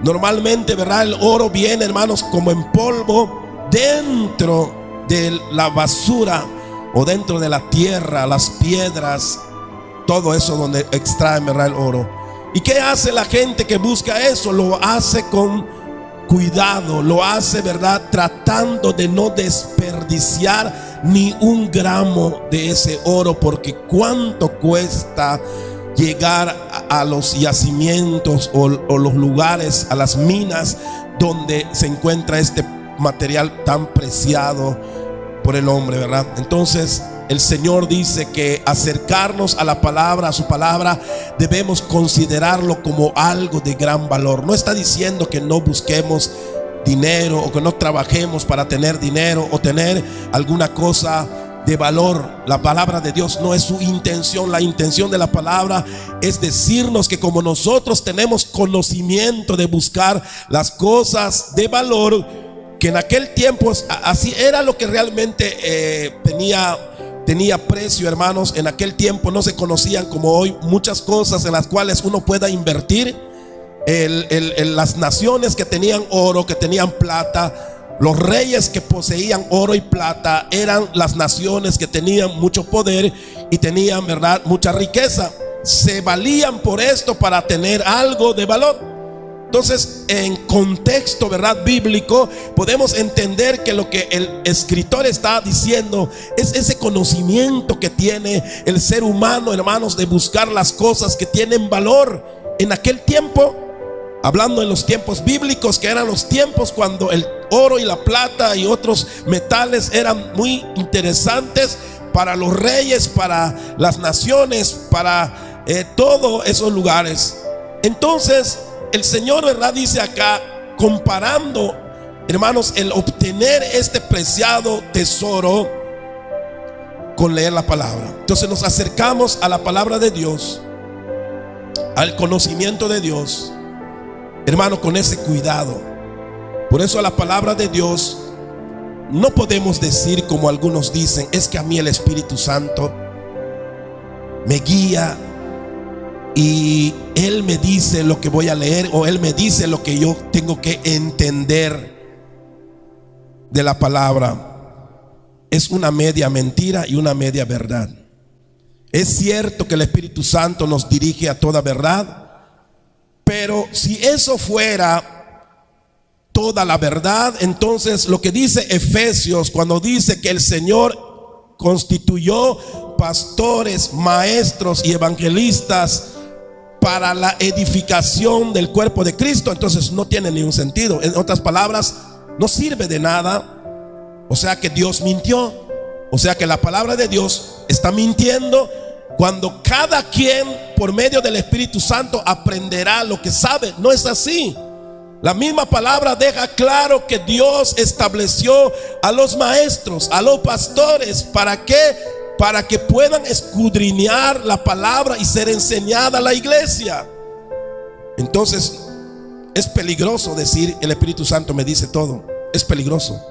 Normalmente, ¿verdad?, el oro viene, hermanos, como en polvo dentro de la basura o dentro de la tierra, las piedras, todo eso donde extraen, ¿verdad?, el oro. ¿Y qué hace la gente que busca eso? Lo hace con cuidado, lo hace, ¿verdad?, tratando de no desperdiciar ni un gramo de ese oro, porque cuánto cuesta llegar a los yacimientos o los lugares, a las minas donde se encuentra este material tan preciado por el hombre, ¿verdad? Entonces el Señor dice que acercarnos a la palabra, a su palabra, debemos considerarlo como algo de gran valor. No está diciendo que no busquemos dinero o que no trabajemos para tener dinero o tener alguna cosa de valor. La palabra de Dios no es su intención. La intención de la palabra es decirnos que como nosotros tenemos conocimiento de buscar las cosas de valor, que en aquel tiempo así era lo que realmente tenía precio, hermanos. En aquel tiempo no se conocían como hoy muchas cosas en las cuales uno pueda invertir. Las naciones que tenían oro, que tenían plata, los reyes que poseían oro y plata, eran las naciones que tenían mucho poder y tenían, ¿verdad?, mucha riqueza. Se valían por esto para tener algo de valor. Entonces, en contexto, ¿verdad?, bíblico, podemos entender que lo que el escritor está diciendo es ese conocimiento que tiene el ser humano, hermanos, de buscar las cosas que tienen valor. En aquel tiempo, hablando en los tiempos bíblicos, que eran los tiempos cuando el oro y la plata y otros metales eran muy interesantes para los reyes, para las naciones, para todos esos lugares. Entonces el Señor, ¿verdad?, dice acá, comparando, hermanos, el obtener este preciado tesoro con leer la palabra. Entonces nos acercamos a la palabra de Dios, al conocimiento de Dios, hermano, con ese cuidado. Por eso a la palabra de Dios no podemos decir como algunos dicen: es que a mí el Espíritu Santo me guía y Él me dice lo que voy a leer, o Él me dice lo que yo tengo que entender de la palabra. Es una media mentira y una media verdad. Es cierto que el Espíritu Santo nos dirige a toda verdad, pero si eso fuera toda la verdad, entonces lo que dice Efesios, cuando dice que el Señor constituyó pastores, maestros y evangelistas para la edificación del cuerpo de Cristo, entonces no tiene ningún sentido. En otras palabras, no sirve de nada. O sea que Dios mintió. O sea que la palabra de Dios está mintiendo cuando cada quien por medio del Espíritu Santo aprenderá lo que sabe. No es así. La misma palabra deja claro que Dios estableció a los maestros, a los pastores. ¿Para qué? Para que puedan escudriñar la palabra y ser enseñada a la iglesia. Entonces es peligroso decir: el Espíritu Santo me dice todo. Es peligroso,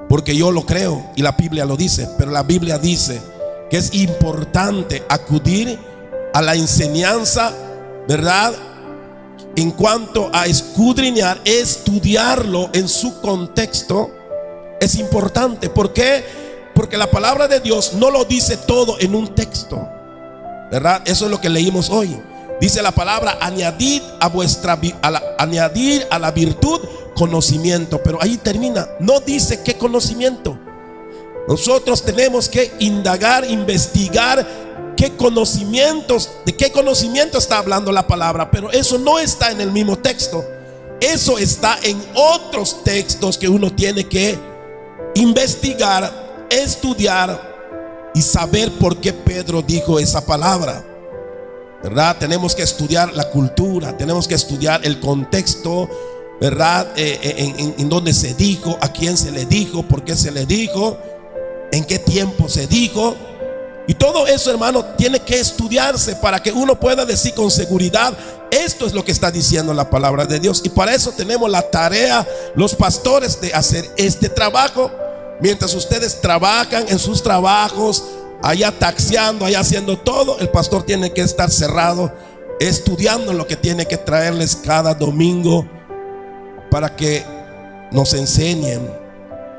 porque yo lo creo y la Biblia lo dice. Pero la Biblia dice que es importante acudir a la enseñanza, ¿verdad?, en cuanto a escudriñar, estudiarlo en su contexto. Es importante. ¿Por qué? Porque la palabra de Dios no lo dice todo en un texto, ¿verdad? Eso es lo que leímos hoy. Dice la palabra: añadir a la virtud conocimiento. Pero ahí termina. No dice qué conocimiento. Nosotros tenemos que indagar, investigar de qué conocimiento está hablando la palabra. Pero eso no está en el mismo texto. Eso está en otros textos que uno tiene que investigar, estudiar y saber por qué Pedro dijo esa palabra, ¿verdad? Tenemos que estudiar la cultura, tenemos que estudiar el contexto, ¿verdad? En dónde se dijo, a quién se le dijo, por qué se le dijo, en qué tiempo se dijo. Y todo eso, hermano, tiene que estudiarse para que uno pueda decir con seguridad: esto es lo que está diciendo la palabra de Dios. Y para eso tenemos la tarea, los pastores, de hacer este trabajo. Mientras ustedes trabajan en sus trabajos, allá taxiando, allá haciendo todo, el pastor tiene que estar cerrado, estudiando lo que tiene que traerles cada domingo, para que nos enseñen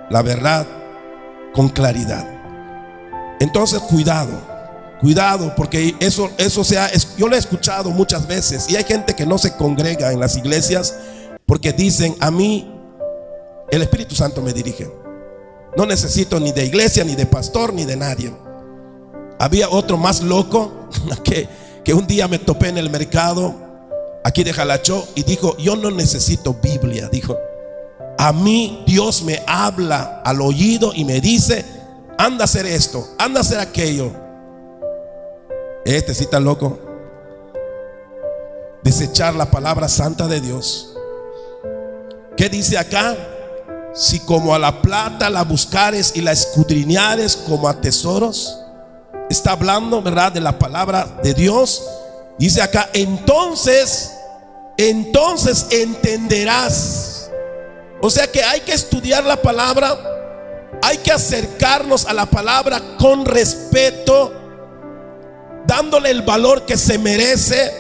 la verdad con claridad. Entonces, cuidado, porque eso yo lo he escuchado muchas veces. Y hay gente que no se congrega en las iglesias porque dicen: a mí el Espíritu Santo me dirige, no necesito ni de iglesia, ni de pastor, ni de nadie. Había otro más loco que un día me topé en el mercado aquí de Jalachó y dijo: yo no necesito Biblia. Dijo: a mí Dios me habla al oído y me dice: anda a hacer esto, anda a hacer aquello. Este sí está loco. Desechar la palabra santa de Dios. ¿Qué dice acá? Si como a la plata la buscares y la escudriñares como a tesoros. Está hablando, ¿verdad?, de la palabra de Dios. Dice acá: entonces entenderás. O sea que hay que estudiar la palabra, hay que acercarnos a la palabra con respeto, dándole el valor que se merece.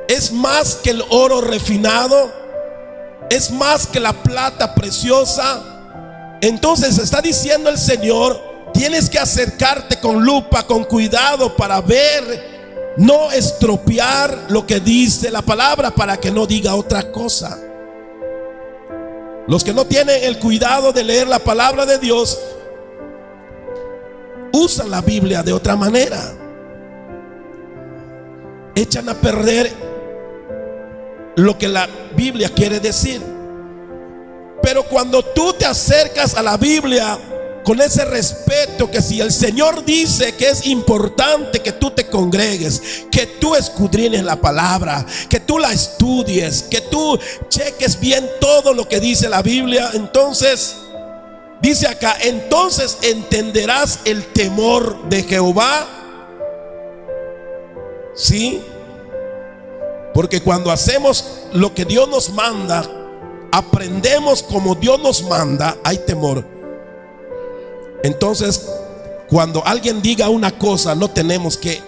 Es más que el oro refinado, es más que la plata preciosa. Entonces está diciendo el Señor: tienes que acercarte con lupa, con cuidado, para ver, no estropear lo que dice la palabra, para que no diga otra cosa. Los que no tienen el cuidado de leer la palabra de Dios usan la Biblia de otra manera, echan a perder lo que la Biblia quiere decir. Pero cuando tú te acercas a la Biblia con ese respeto, que si el Señor dice que es importante que tú te congregues, que tú escudriñes la palabra, que tú la estudies, que tú cheques bien todo lo que dice la Biblia, entonces dice acá: entonces entenderás el temor de Jehová. Sí, porque cuando hacemos lo que Dios nos manda, aprendemos como Dios nos manda, hay temor. Entonces, cuando alguien diga una cosa, no tenemos que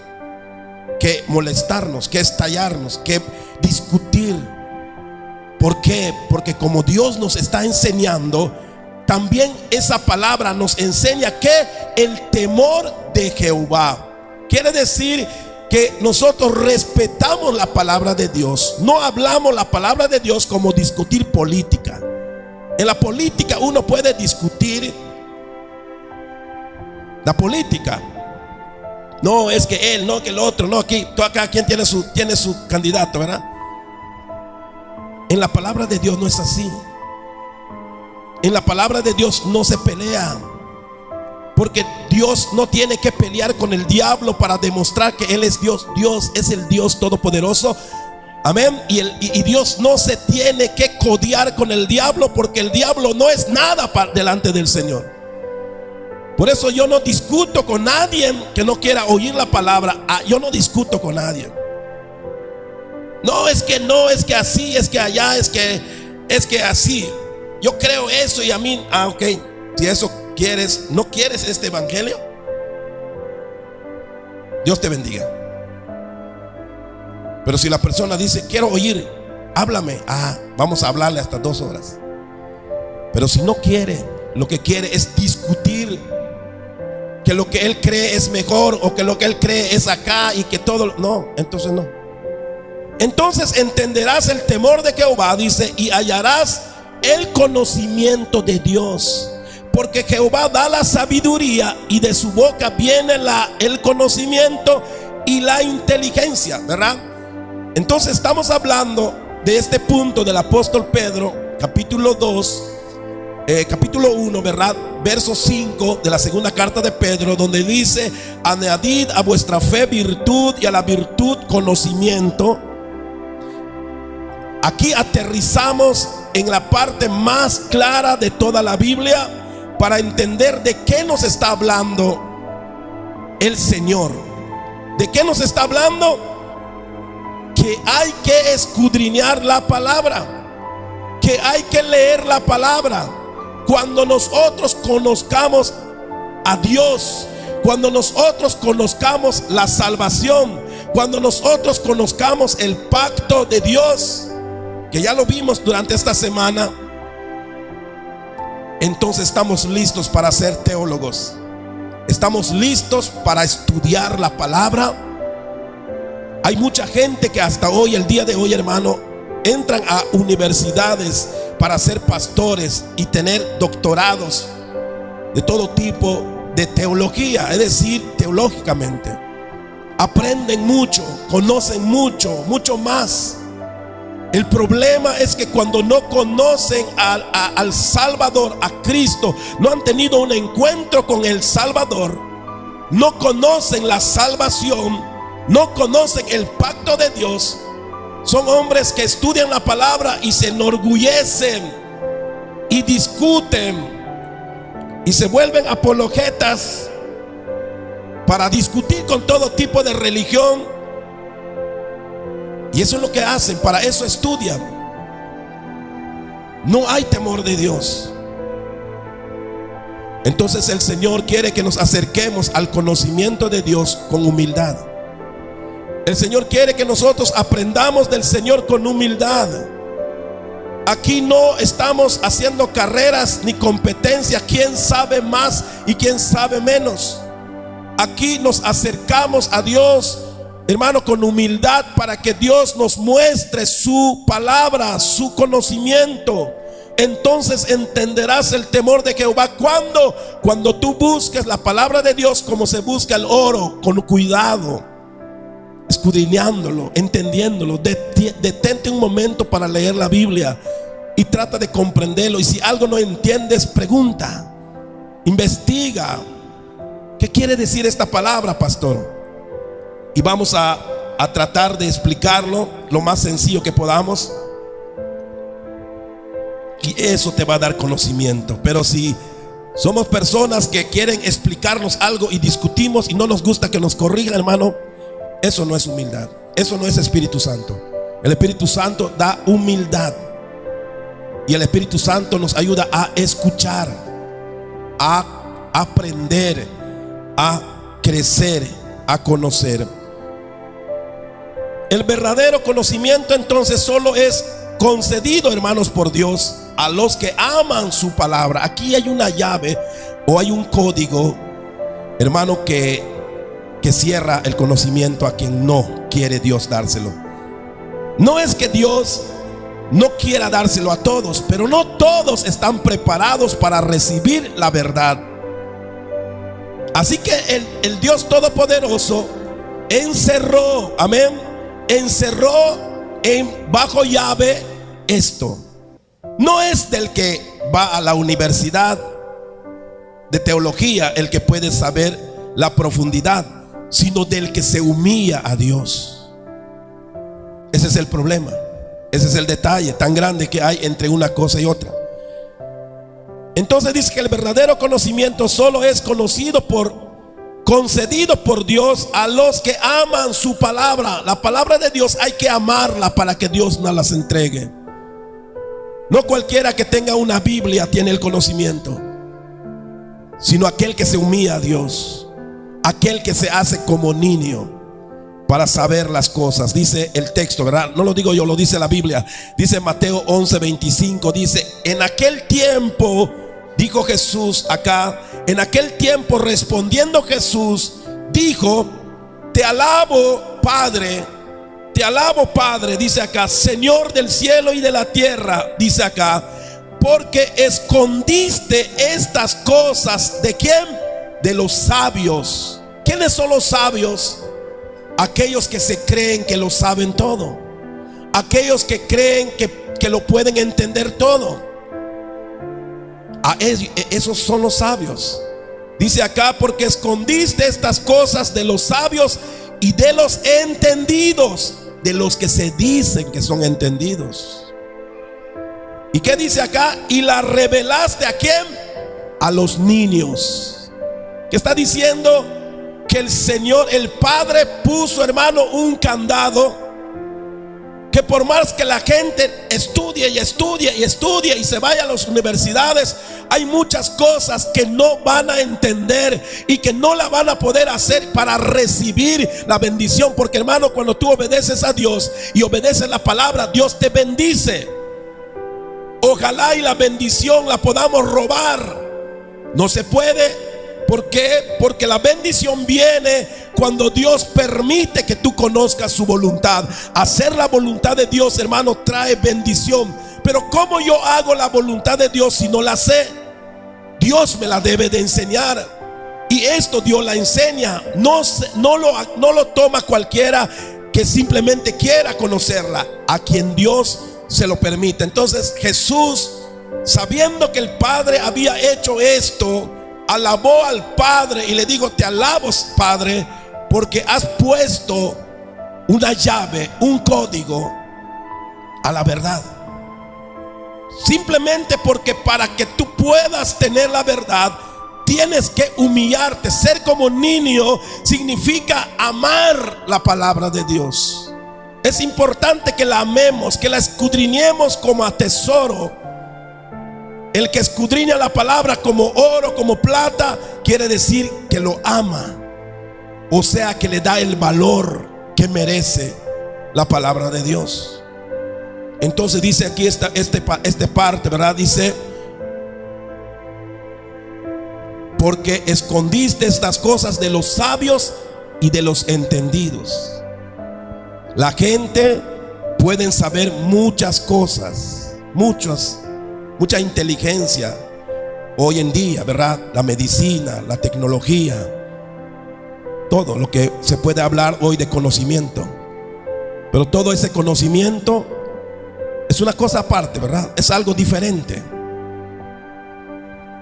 molestarnos, que estallarnos, que discutir. ¿Por qué? Porque como Dios nos está enseñando, también esa palabra nos enseña que el temor de Jehová quiere decir que nosotros respetamos la palabra de Dios. No hablamos la palabra de Dios como discutir política. En la política uno puede discutir la política. No, es que él, no que el otro, no, aquí, tú acá, quien tiene su candidato, ¿verdad? En la palabra de Dios no es así. En la palabra de Dios no se pelea, porque Dios no tiene que pelear con el diablo para demostrar que Él es Dios. Dios es el Dios todopoderoso. Amén. Y Dios no se tiene que codear con el diablo, porque el diablo no es nada delante del Señor. Por eso yo no discuto con nadie que no quiera oír la palabra. Yo no discuto con nadie. No, es que así, es que allá, es que así. Yo creo eso y a mí, ok, si eso quieres, no quieres este evangelio, Dios te bendiga. Pero si la persona dice: quiero oír, háblame, vamos a hablarle hasta 2 horas. Pero si no quiere, lo que quiere es discutir, que lo que él cree es mejor, o que lo que él cree es acá, y que todo, no, entonces no. Entonces entenderás el temor de Jehová, dice, y hallarás el conocimiento de Dios. porque Jehová da la sabiduría y de su boca viene el conocimiento y la inteligencia, ¿verdad? Entonces estamos hablando de este punto del apóstol Pedro, capítulo 1, ¿verdad? Verso 5 de la segunda carta de Pedro, donde dice: añadid a vuestra fe virtud, y a la virtud conocimiento. Aquí aterrizamos en la parte más clara de toda la Biblia para entender de qué nos está hablando el Señor. ¿De qué nos está hablando? Que hay que escudriñar la palabra, que hay que leer la palabra. Cuando nosotros conozcamos a Dios, cuando nosotros conozcamos la salvación, cuando nosotros conozcamos el pacto de Dios, que ya lo vimos durante esta semana, entonces estamos listos para ser teólogos. Estamos listos para estudiar la palabra. Hay mucha gente que hasta hoy, el día de hoy, hermano, entran a universidades para ser pastores y tener doctorados de todo tipo de teología, es decir, teológicamente. Aprenden mucho, conocen mucho, mucho más. El problema es que cuando no conocen al Salvador, a Cristo, no han tenido un encuentro con el Salvador, no conocen la salvación, no conocen el pacto de Dios, son hombres que estudian la palabra y se enorgullecen y discuten y se vuelven apologetas para discutir con todo tipo de religión. Y eso es lo que hacen, para eso estudian. No hay temor de Dios. Entonces el Señor quiere que nos acerquemos al conocimiento de Dios con humildad. El Señor quiere que nosotros aprendamos del Señor con humildad. Aquí no estamos haciendo carreras ni competencia, quién sabe más y quién sabe menos. Aquí nos acercamos a Dios, hermano, con humildad, para que Dios nos muestre su palabra, su conocimiento. Entonces entenderás el temor de Jehová. Cuando tú busques la palabra de Dios como se busca el oro, con cuidado, escudriñándolo, entendiéndolo. Detente un momento para leer la Biblia y trata de comprenderlo. Y si algo no entiendes, pregunta, investiga. ¿Qué quiere decir esta palabra, pastor? Y vamos a tratar de explicarlo lo más sencillo que podamos. Y eso te va a dar conocimiento. Pero si somos personas que quieren explicarnos algo y discutimos y no nos gusta que nos corrijan, hermano, eso no es humildad. Eso no es Espíritu Santo. El Espíritu Santo da humildad. Y el Espíritu Santo nos ayuda a escuchar, a aprender, a crecer, a conocer. El verdadero conocimiento entonces solo es concedido, hermanos, por Dios a los que aman su palabra. Aquí hay una llave o hay un código, hermano, que cierra el conocimiento a quien no quiere Dios dárselo. No es que Dios no quiera dárselo a todos, pero no todos están preparados para recibir la verdad. Así que el Dios Todopoderoso encerró, amén, encerró bajo llave esto. No es del que va a la universidad de teología el que puede saber la profundidad, sino del que se humilla a Dios. Ese es el problema. Ese es el detalle tan grande que hay entre una cosa y otra. Entonces dice que el verdadero conocimiento solo es concedido por Dios a los que aman su palabra. La palabra de Dios hay que amarla para que Dios nos las entregue. No cualquiera que tenga una Biblia tiene el conocimiento, sino aquel que se humilla a Dios, aquel que se hace como niño para saber las cosas. Dice el texto, ¿verdad? No lo digo yo, lo dice la Biblia. Dice Mateo 11:25, dice: en aquel tiempo, dijo Jesús acá, en aquel tiempo respondiendo Jesús dijo: te alabo, Padre, dice acá, Señor del cielo y de la tierra, dice acá, porque escondiste estas cosas. ¿De quién? De los sabios. ¿Quiénes son los sabios? Aquellos que se creen que lo saben todo, aquellos que creen que lo pueden entender todo. Esos son los sabios. Dice acá, porque escondiste estas cosas de los sabios y de los entendidos, de los que se dicen que son entendidos. ¿Y qué dice acá? Y la revelaste ¿a quién? A los niños. ¿Qué está diciendo? Que el Señor, el Padre, puso, hermano, un candado, que por más que la gente estudie y estudie y estudie y se vaya a las universidades, hay muchas cosas que no van a entender y que no la van a poder hacer para recibir la bendición. Porque, hermano, cuando tú obedeces a Dios y obedeces la palabra, Dios te bendice. Ojalá y la bendición la podamos robar. No se puede. ¿Por qué? Porque la bendición viene cuando Dios permite que tú conozcas su voluntad. Hacer la voluntad de Dios, hermano, trae bendición. Pero ¿cómo yo hago la voluntad de Dios si no la sé? Dios me la debe de enseñar. Y esto Dios la enseña. No lo toma cualquiera que simplemente quiera conocerla, a quien Dios se lo permite. Entonces Jesús, sabiendo que el Padre había hecho esto, alabó al Padre y le digo: te alabo, Padre, porque has puesto una llave, un código a la verdad. Simplemente porque para que tú puedas tener la verdad, tienes que humillarte. Ser como niño significa amar la palabra de Dios. Es importante que la amemos, que la escudriñemos como a tesoro. El que escudriña la palabra como oro, como plata, quiere decir que lo ama. O sea, que le da el valor que merece la palabra de Dios. Entonces dice aquí esta parte, ¿verdad? Dice: porque escondiste estas cosas de los sabios y de los entendidos. La gente puede saber muchas cosas, mucha inteligencia hoy en día, ¿verdad? La medicina, la tecnología, todo lo que se puede hablar hoy de conocimiento. Pero todo ese conocimiento es una cosa aparte, ¿verdad? Es algo diferente.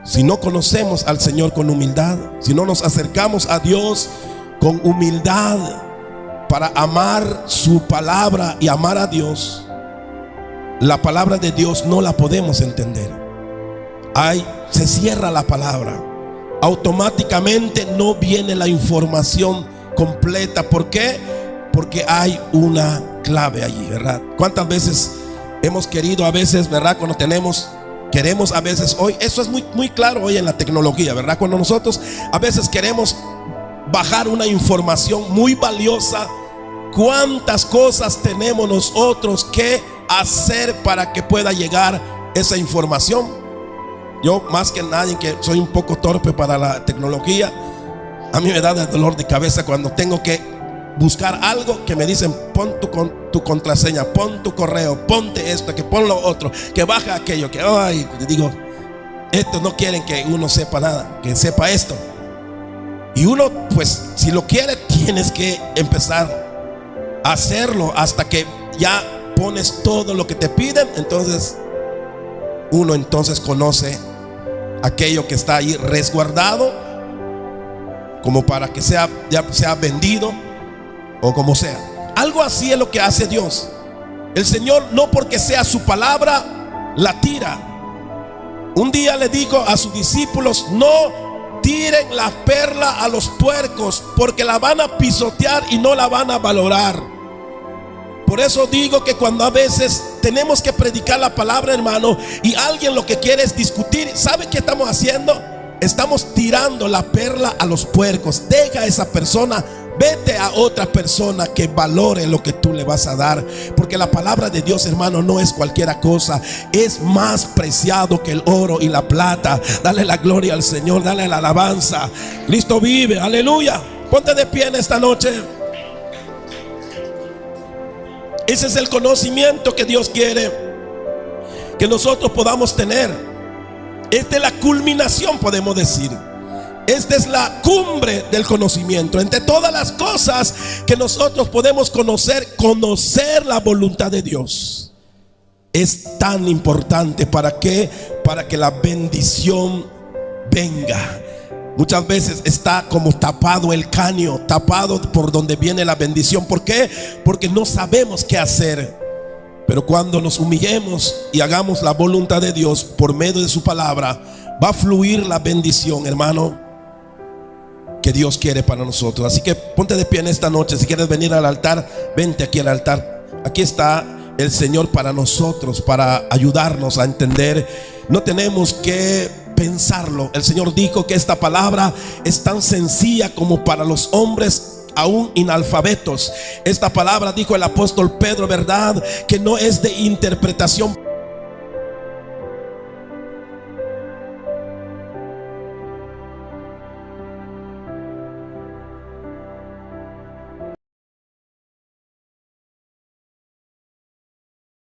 Si no conocemos al Señor con humildad, si no nos acercamos a Dios con humildad para amar su palabra y amar a Dios, la palabra de Dios no la podemos entender. Se cierra la palabra. Automáticamente no viene la información completa. ¿Por qué? Porque hay una clave allí, ¿verdad? ¿Cuántas veces hemos querido a veces, ¿verdad? Cuando queremos a veces hoy, eso es muy claro hoy en la tecnología, ¿verdad? Cuando nosotros a veces queremos bajar una información muy valiosa, ¿cuántas cosas tenemos nosotros que hacer para que pueda llegar esa información? Yo, más que nadie, que soy un poco torpe para la tecnología, a mí me da dolor de cabeza cuando tengo que buscar algo que me dicen: pon tu contraseña, pon tu correo, ponte esto, que pon lo otro, que baja aquello, que ay, digo, estos no quieren que uno sepa nada, que sepa esto. Y uno, pues, si lo quiere, tienes que empezar a hacerlo hasta que ya pones todo lo que te piden. Entonces uno conoce aquello que está ahí resguardado, como para que ya sea vendido o como sea. Algo así es lo que hace Dios. El Señor, no porque sea su palabra, la tira. Un día le dijo a sus discípulos: no tiren la perla a los puercos, porque la van a pisotear y no la van a valorar. Por eso digo que cuando a veces tenemos que predicar la palabra, hermano, y alguien lo que quiere es discutir, ¿sabe qué estamos haciendo? Estamos tirando la perla a los puercos. Deja a esa persona, vete a otra persona que valore lo que tú le vas a dar. Porque la palabra de Dios, hermano, no es cualquier cosa. Es más preciado que el oro y la plata. Dale la gloria al Señor, dale la alabanza. Cristo vive, aleluya. Ponte de pie en esta noche. Ese es el conocimiento que Dios quiere. que nosotros podamos tener. Esta es la culminación, podemos decir. Esta es la cumbre del conocimiento. Entre todas las cosas que nosotros podemos conocer, conocer la voluntad de Dios es tan importante. ¿Para qué? Para que la bendición venga. Muchas veces está como tapado el caño, tapado por donde viene la bendición. ¿Por qué? Porque no sabemos qué hacer. Pero cuando nos humillemos y hagamos la voluntad de Dios por medio de su palabra, va a fluir la bendición, hermano, que Dios quiere para nosotros. Así que ponte de pie en esta noche. Si quieres venir al altar, vente aquí al altar. Aquí está el Señor para nosotros, para ayudarnos a entender. No tenemos que pensarlo. El Señor dijo que esta palabra es tan sencilla como para los hombres aún inalfabetos. Esta palabra, dijo el apóstol Pedro, verdad, que no es de interpretación